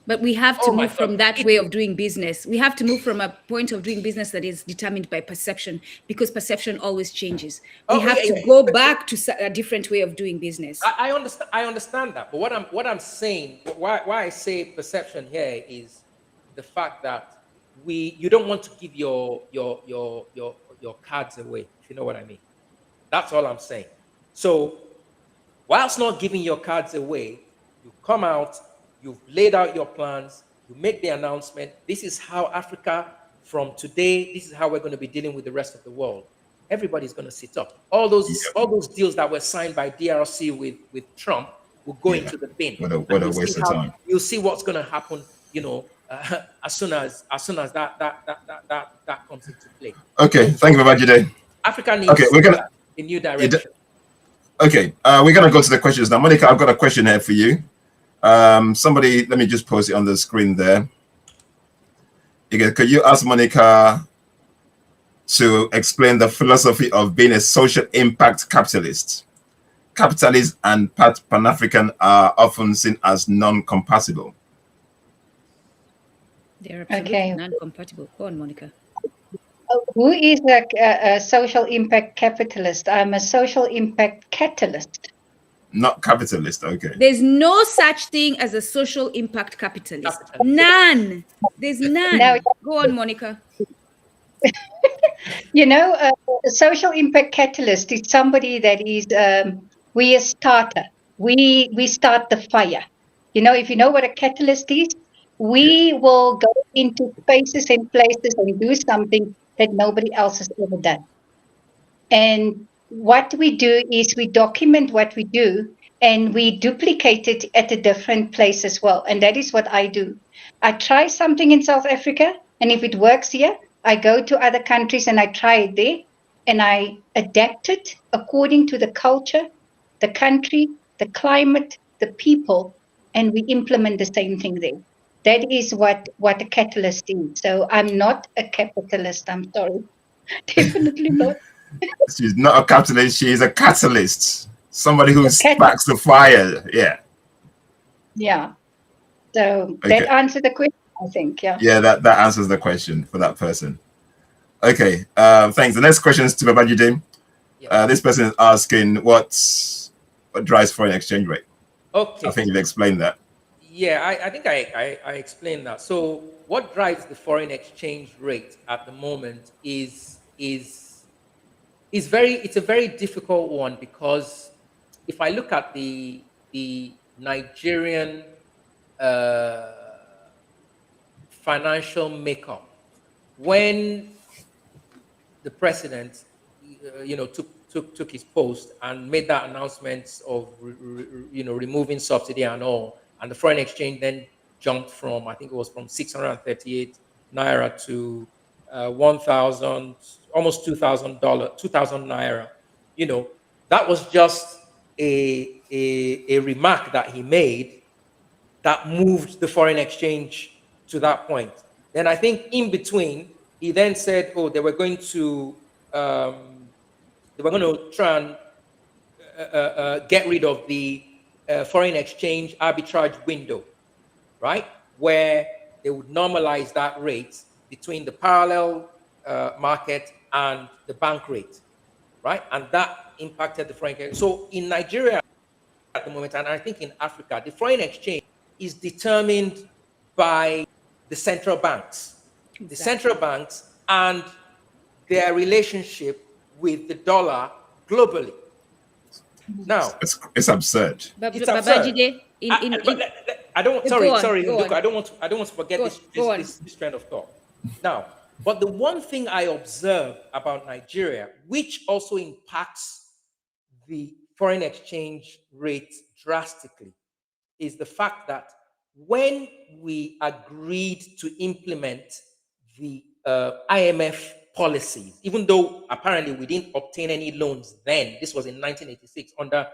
But we have to move from that way of doing business. We have to move from a point of doing business that is determined by perception, because perception always changes. We have to go back to a different way of doing business.
I understand that. But what I'm saying, why I say perception here is the fact that you don't want to give your cards away, if you know what I mean. That's all I'm saying. So whilst not giving your cards away, you come out, you've laid out your plans, you make the announcement. This is how Africa, from today, this is how we're going to be dealing with the rest of the world. Everybody's going to sit up. All those deals that were signed by DRC with Trump will go into the bin.
What a waste of time.
You'll see what's going to happen, you know, as soon as that comes into play.
Okay, thank you, Babajide.
Africa needs a new direction.
Okay, we're going to go to the questions now. Monica, I've got a question here for you. Somebody, let me just post it on the screen there. Could you ask Monica to explain the philosophy of being a social impact capitalist? Capitalist and Pan-African are often seen as non-compatible.
They're absolutely non-compatible. Go on, Monica.
Who is a social impact capitalist? I'm a social impact catalyst.
Not capitalist, okay.
There's no such thing as a social impact capitalist. None. There's none.
Now,
go on, Monica.
You know, a social impact catalyst is somebody that is, we a starter. We start the fire. You know, if you know what a catalyst is, we will go into spaces and places and do something that nobody else has ever done. And what we do is we document what we do, and we duplicate it at a different place as well. And that is what I do. I try something in South Africa, and if it works here, I go to other countries and I try it there, and I adapt it according to the culture, the country, the climate, the people, and we implement the same thing there. That is what a catalyst is. So I'm not a capitalist. I'm sorry. Definitely not.
She's not a capitalist. She is a catalyst. Somebody who
Cat-
sparks the fire. Yeah.
yeah. So
Okay.
that answered the question, I think. Yeah.
Yeah, that answers the question for that person. Okay. Thanks. The next question is to Babajide. This person is asking what drives foreign exchange rate.
Okay.
I think you've explained that.
Yeah, I think I explained that. So what drives the foreign exchange rate at the moment is it's a very difficult one, because if I look at the Nigerian financial makeup, when the president took his post and made that announcement of removing subsidy and all, and the foreign exchange then jumped from, I think it was from 638 naira to 1,000, almost $2,000, 2,000 naira. That was just a remark that he made that moved the foreign exchange to that point. Then I think in between, he then said, oh, they were going to try and get rid of the foreign exchange arbitrage window, right? Where they would normalize that rate between the parallel market and the bank rate, right? And that impacted the foreign exchange. So in Nigeria at the moment, and I think in Africa, the foreign exchange is determined by the central banks. Exactly. The central banks and their relationship with the dollar globally. Now,
it's absurd.
It's absurd. I don't. Sorry, Nduku, I don't want to forget this trend of thought. Now, but the one thing I observe about Nigeria, which also impacts the foreign exchange rate drastically, is the fact that when we agreed to implement the IMF policies, even though apparently we didn't obtain any loans then, this was in 1986 under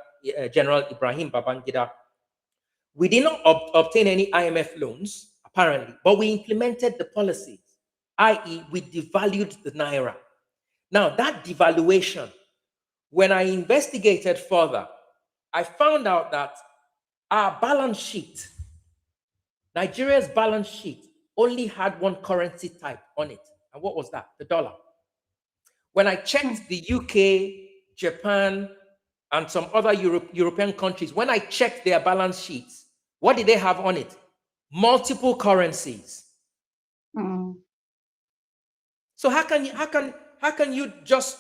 General Ibrahim Babangida, we did not obtain any IMF loans, apparently, but we implemented the policies, i.e. we devalued the Naira. Now that devaluation, when I investigated further, I found out that our balance sheet, Nigeria's balance sheet, only had one currency type on it. And what was that? The dollar. When I checked the UK, Japan, and some other European countries, when I checked their balance sheets, what did they have on it? Multiple currencies.
Mm.
So how can you just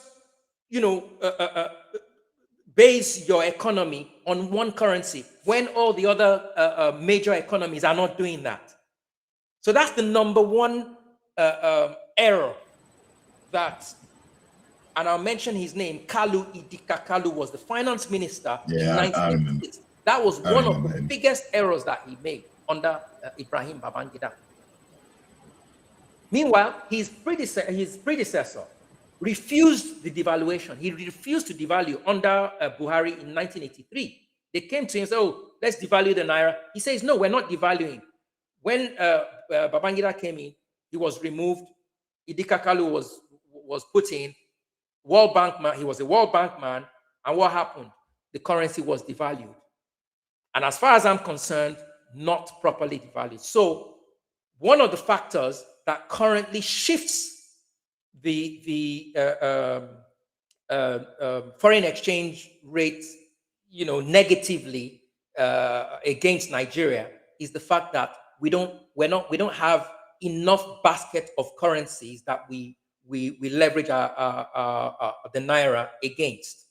base your economy on one currency when all the other major economies are not doing that? So that's the number one error that, and I'll mention his name, Kalu Idika Kalu was the finance minister in 1986. That was one of the biggest errors that he made under Ibrahim Babangida. Meanwhile, his predecessor refused the devaluation. He refused to devalue under Buhari in 1983. They came to him and said, oh, let's devalue the Naira. He says, no, we're not devaluing. When Babangida came in, he was removed. Idika Kalu was put in. World Bank man, he was a World Bank man. And what happened? The currency was devalued. And as far as I'm concerned, not properly devalued. So one of the factors that currently shifts the foreign exchange rate, negatively against Nigeria is the fact that we don't have enough basket of currencies that we leverage the Naira against.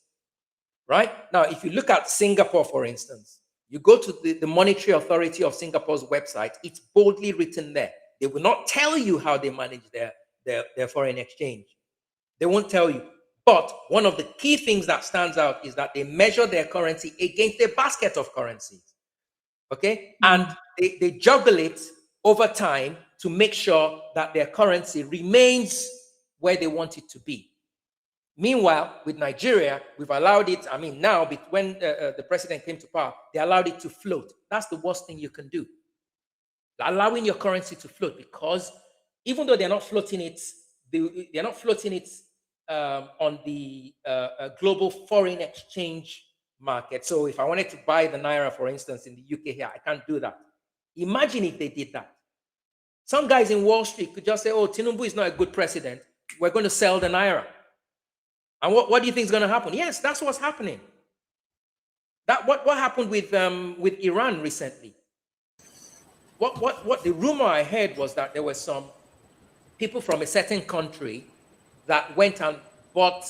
Right? Now, if you look at Singapore, for instance, you go to the Monetary Authority of Singapore's website, it's boldly written there. They will not tell you how they manage their foreign exchange. They won't tell you. But one of the key things that stands out is that they measure their currency against a basket of currencies. Okay? And they juggle it over time to make sure that their currency remains where they want it to be. Meanwhile, with Nigeria, we've allowed it. I mean, now, when the president came to power, they allowed it to float. That's the worst thing you can do. Allowing your currency to float, because even though they're not floating it, they're not floating it on the global foreign exchange market. So if I wanted to buy the Naira, for instance, in the UK here, I can't do that. Imagine if they did that. Some guys in Wall Street could just say, oh, Tinubu is not a good president. We're going to sell the Naira. And what do you think is going to happen? Yes, that's what's happening. What happened with Iran recently? What the rumor I heard was that there were some people from a certain country that went and bought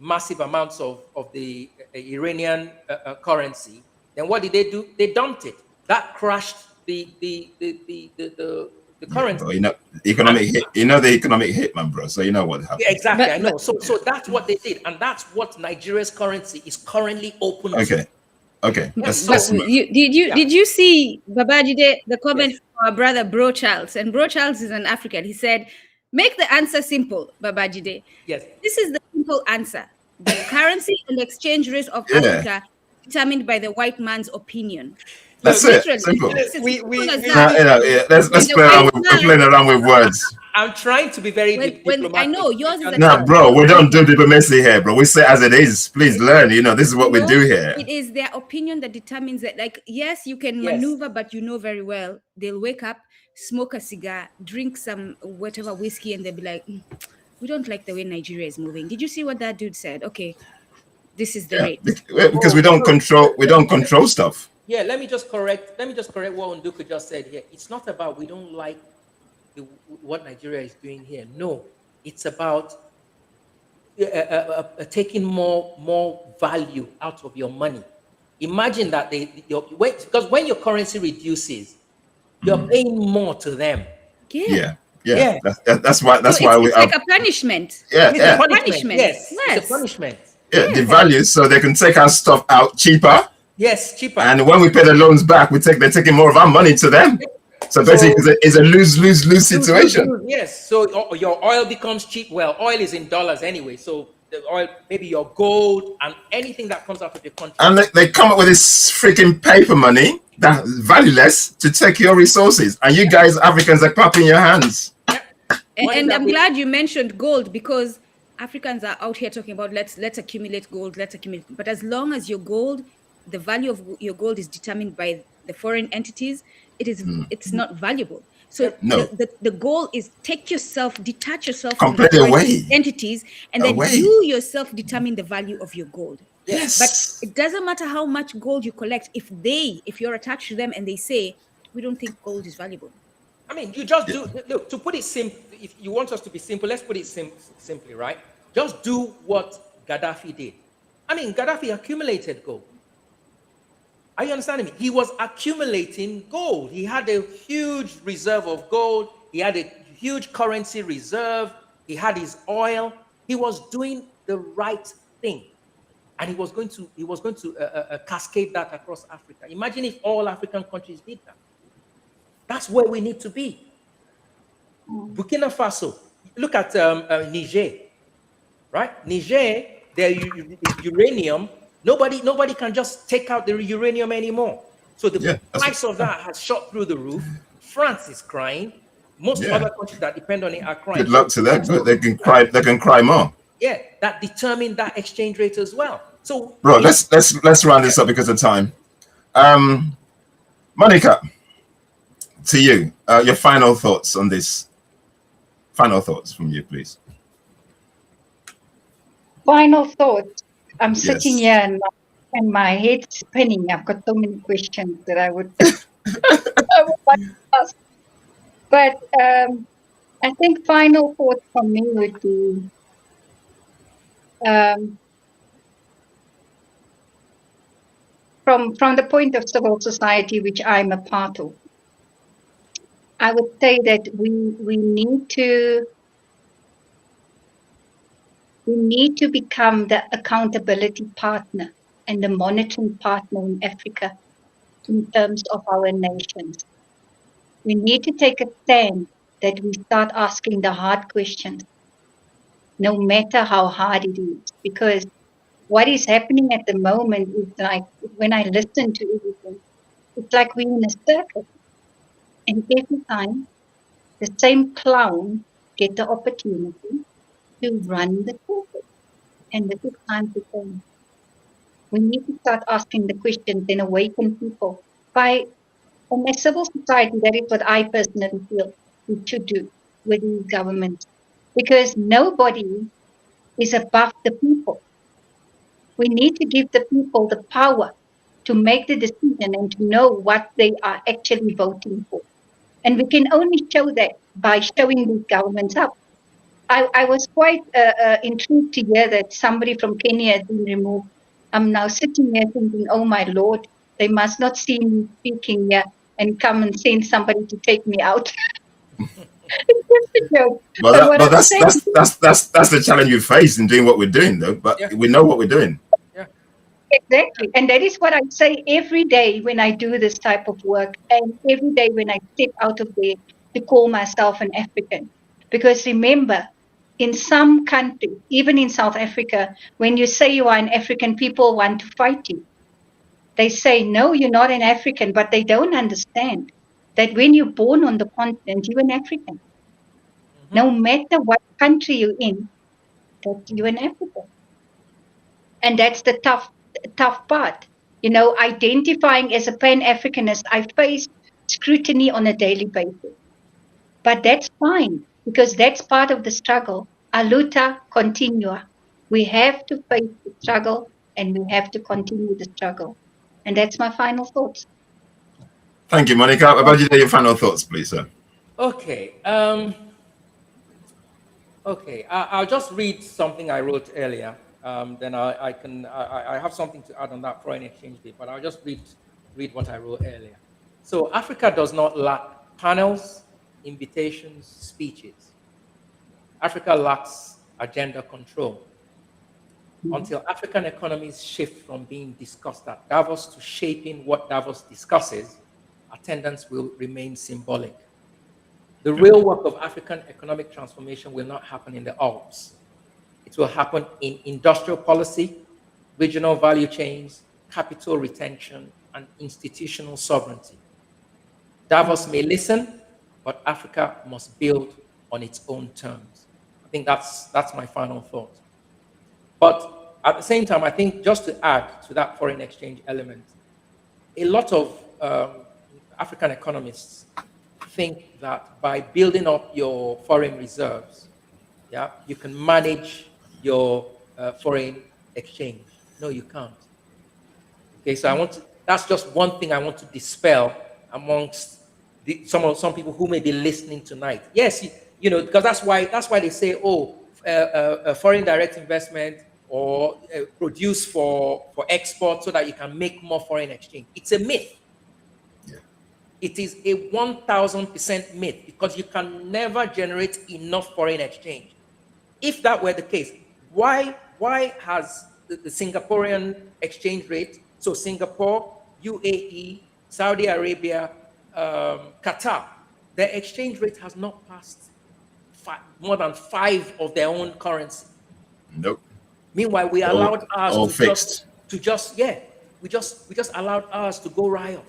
massive amounts of the Iranian currency. Then what did they do? They dumped it. That crashed the currency.
Bro, economic hit. The economic hit, man, bro. So you know what happened.
Yeah, exactly. I know. So that's what they did, and that's what Nigeria's currency is currently open to.
Okay.
Did you see Babajide, the comment from our brother Bro Charles? And Bro Charles is an African. He said, make the answer simple, Babajide.
Yes.
This is the simple answer. The currency and exchange rate of Africa determined by the white man's opinion.
That's it. Simple.
Let's
play around with words.
I'm trying to be very diplomatic.
I know yours is
bro, we don't do diplomacy here, bro. We say as it is. Please learn. This is what we do here.
It is their opinion that determines that. Like, yes, you can maneuver, but you know very well they'll wake up, smoke a cigar, drink some whatever whiskey, and they'll be like, we don't like the way Nigeria is moving. Did you see what that dude said? Okay, this is the rate.
Because we don't control stuff.
Yeah, let me just correct what Nduku just said here. It's not about we don't like what Nigeria is doing here. No, it's about taking more value out of your money. Imagine that because when your currency reduces, you're paying more to them.
Yeah.
That's why. It's
like a punishment.
It's a punishment. Yes, it's a punishment.
Yeah, the value, so they can take our stuff out cheaper.
Yes, cheaper.
And when we pay the loans back, they're taking more of our money to them. So basically, it's a lose situation.
Yes. So your oil becomes cheap. Well, oil is in dollars anyway. So the oil, maybe your gold and anything that comes out of the country.
And they come up with this freaking paper money that's valueless to take your resources. And you guys, Africans, are clapping your hands.
Yep. And I'm glad you mentioned gold, because Africans are out here talking about let's accumulate gold, But as long as your gold, the value of your gold is determined by the foreign entities, it's not valuable. So the goal is detach yourself from the foreign entities, and then you yourself determine the value of your gold.
Yes.
But it doesn't matter how much gold you collect if you're attached to them and they say, we don't think gold is valuable.
I mean, you just do, look, to put it simple, if you want us to be simple, let's put it simply, right? Just do what Gaddafi did. I mean, Gaddafi accumulated gold. Are you understanding me? He was accumulating gold. He had a huge reserve of gold. He had a huge currency reserve. He had his oil. He was doing the right thing. And he was going to cascade that across Africa. Imagine if all African countries did that. That's where we need to be. Burkina Faso. Look at Niger, right? Niger, their uranium. Nobody can just take out the uranium anymore. So the price of that has shot through the roof. France is crying. Most other countries that depend on it are crying.
Good luck to them. They can cry. They can cry more.
Yeah, that determine that exchange rate as well. So,
bro, let's round this up because of time. Monica, to you, your final thoughts on this. Final thoughts from you, please.
Final thoughts. I'm sitting here and my head's spinning. I've got so many questions that I would like to ask. But I think final thought from me would be from the point of civil society, which I'm a part of, I would say that we need to We need to become the accountability partner and the monitoring partner in Africa in terms of our nations. We need to take a stand that we start asking the hard questions, no matter how hard it is, because what is happening at the moment is like, when I listen to everything, it's like we're in a circle. And every time the same clown get the opportunity to run the circle. And this is time to change. We need to start asking the questions and awaken people. And as civil society, that is what I personally feel we should do with these governments. Because nobody is above the people. We need to give the people the power to make the decision and to know what they are actually voting for. And we can only show that by showing these governments up. I was quite intrigued to hear that somebody from Kenya has been removed. I'm now sitting here thinking, oh my Lord, they must not see me speaking here and come and send somebody to take me out. It's just a joke.
But that's the challenge we face in doing what we're doing, though. But we know what we're doing.
Exactly. And that is what I say every day when I do this type of work, and every day when I step out of there to call myself an African. Because remember, in some countries, even in South Africa, when you say you are an African, people want to fight you. They say, no, you're not an African, but they don't understand that when you're born on the continent, you're an African. Mm-hmm. No matter what country you're in, that you're an African. And that's the tough part. You know, identifying as a Pan-Africanist, I face scrutiny on a daily basis. But that's fine, because that's part of the struggle. A luta continua. We have to face the struggle, and we have to continue the struggle. And that's my final thoughts.
Thank you, Monica. Babajide, your final thoughts, please, sir.
Okay. I'll just read something I wrote earlier. Then I have something to add on that foreign exchange bit, but I'll just read what I wrote earlier. So Africa does not lack panels, invitations, speeches. Africa lacks agenda control. Until African economies shift from being discussed at Davos to shaping what Davos discusses, attendance will remain symbolic. The real work of African economic transformation will not happen in the Alps. It will happen in industrial policy, regional value chains, capital retention, and institutional sovereignty. Davos may listen, but Africa must build on its own terms. I think that's my final thought. But at the same time, I think just to add to that foreign exchange element, a lot of African economists think that by building up your foreign reserves, you can manage your foreign exchange. No, you can't. Okay, so that's just one thing I want to dispel amongst some people who may be listening tonight. Yes, you know, because that's why they say, foreign direct investment or produce for export so that you can make more foreign exchange. It's a myth. It is a 1000% myth, because you can never generate enough foreign exchange. If that were the case, why has the Singaporean exchange rate, so Singapore, UAE, Saudi Arabia, Qatar, their exchange rate has not passed more than 5 of their own currency?
Nope.
Meanwhile, we allowed ours
to
just allowed ours to go riot.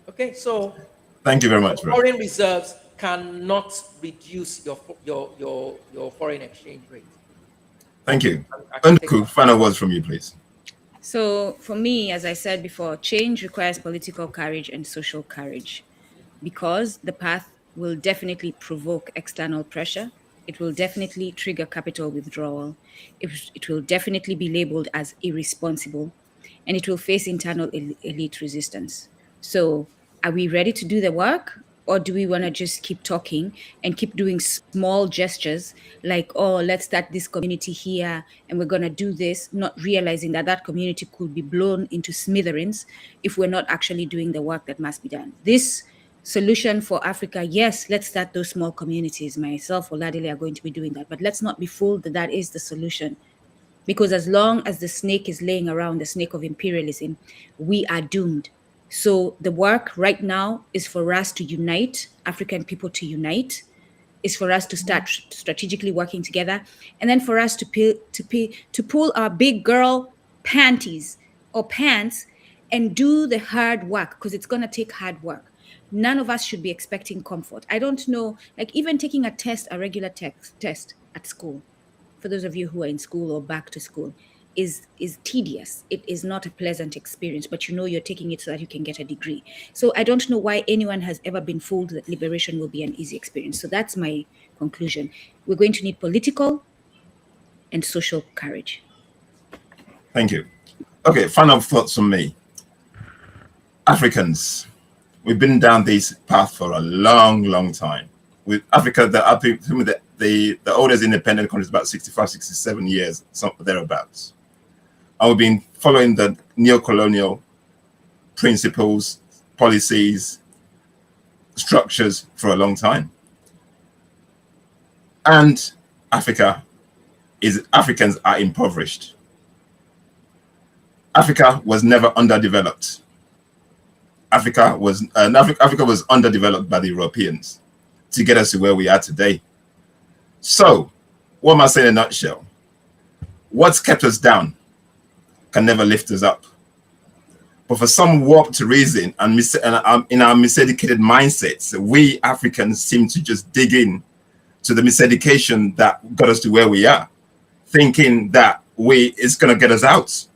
Okay, so
thank you very much, bro.
Foreign reserves cannot reduce your foreign exchange rate.
Thank you. Unku, final words from you, please.
So for me, as I said before, change requires political courage and social courage, because the path will definitely provoke external pressure. It will definitely trigger capital withdrawal. It will definitely be labeled as irresponsible, and it will face internal elite resistance. So are we ready to do the work? Or do we want to just keep talking and keep doing small gestures like, oh, let's start this community here and we're going to do this, not realizing that that community could be blown into smithereens if we're not actually doing the work that must be done. This solution for Africa, yes, let's start those small communities. Myself or Ladile are going to be doing that, but let's not be fooled that that is the solution. Because as long as the snake is laying around, the snake of imperialism, we are doomed. So the work right now is for us to unite, African people to unite, is for us to start strategically working together, and then for us to pull our big girl panties or pants and do the hard work, because it's going to take hard work. None of us should be expecting comfort. I don't know, like even taking a test, a regular test at school, for those of you who are in school or back to school, is tedious. It is not a pleasant experience, but you know you're taking it so that you can get a degree. So I don't know why anyone has ever been fooled that liberation will be an easy experience. So that's my conclusion. We're going to need political and social courage.
Thank you. Okay, final thoughts from me. Africans, we've been down this path for a long, long time. With Africa, the oldest independent country is about 65, 67 years, something thereabouts. And we've been following the neo-colonial principles, policies, structures for a long time. And Africans are impoverished. Africa was never underdeveloped. Africa was underdeveloped by the Europeans to get us to where we are today. So, what am I saying in a nutshell? What's kept us down can never lift us up. But for some warped reason and in our miseducated mindsets, we Africans seem to just dig in to the miseducation that got us to where we are, thinking that it's going to get us out.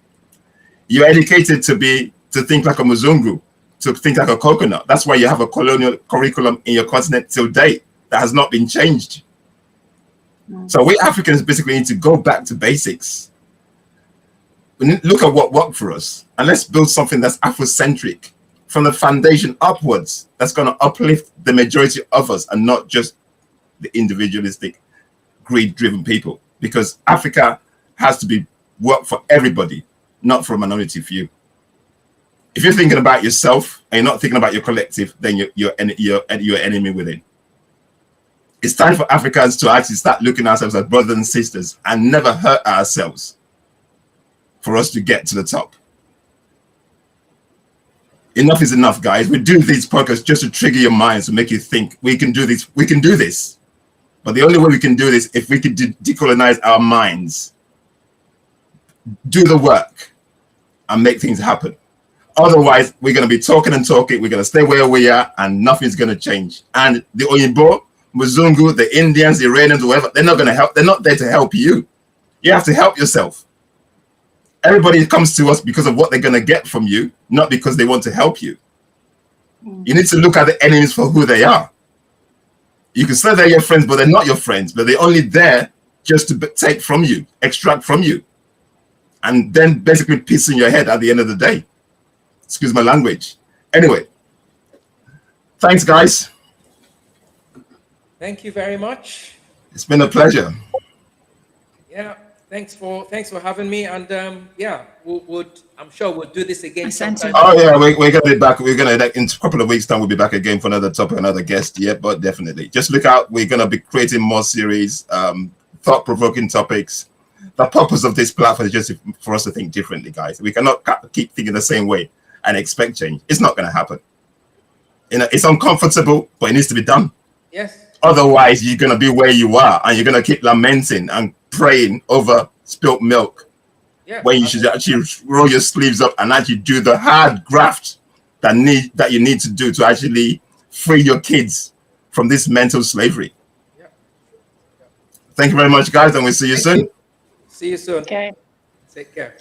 You're educated to think like a Muzungu, to think like a coconut. That's why you have a colonial curriculum in your continent till date that has not been changed. So we Africans basically need to go back to basics. We need to look at what worked for us, and let's build something that's Afrocentric from the foundation upwards, that's going to uplift the majority of us and not just the individualistic, greed-driven people. Because Africa has to be work for everybody, not for a minority few. If you're thinking about yourself and you're not thinking about your collective, then you're enemy within. It's time for Africans to actually start looking at ourselves as brothers and sisters and never hurt ourselves for us to get to the top. Enough is enough, guys. We do these podcasts just to trigger your minds, to make you think we can do this. We can do this. But the only way we can do this, if we could decolonize our minds, do the work, and make things happen. Otherwise, we're going to be talking and talking. We're going to stay where we are, and nothing's going to change. And the Oyinbo, Muzungu, the Indians, the Iranians, whoever, they're not going to help. They're not there to help you. You have to help yourself. Everybody comes to us because of what they're going to get from you, not because they want to help you. You need to look at the enemies for who they are. You can say they're your friends, but they're not your friends. But they're only there just to take from you, extract from you, and then basically piss in your head at the end of the day. Excuse my language. Anyway, thanks, guys.
Thank you very much.
It's been a pleasure.
Yeah, thanks for having me. And yeah, I'm sure we'll do this again sometime.
Oh yeah, we're gonna be back. We're gonna in a couple of weeks' time. We'll be back again for another topic, another guest. Yeah, but definitely, just look out. We're gonna be creating more series, thought-provoking topics. The purpose of this platform is just for us to think differently, guys. We cannot keep thinking the same way and expect change. It's not going to happen. It's uncomfortable, but it needs to be done.
Yes.
Otherwise, you're going to be where you are, and you're going to keep lamenting and praying over spilt milk. Yeah, when you should actually roll your sleeves up and actually do the hard graft that you need to do to actually free your kids from this mental slavery. Yeah. Thank you very much, guys, and we'll see you soon.
See you soon.
Okay.
Take care.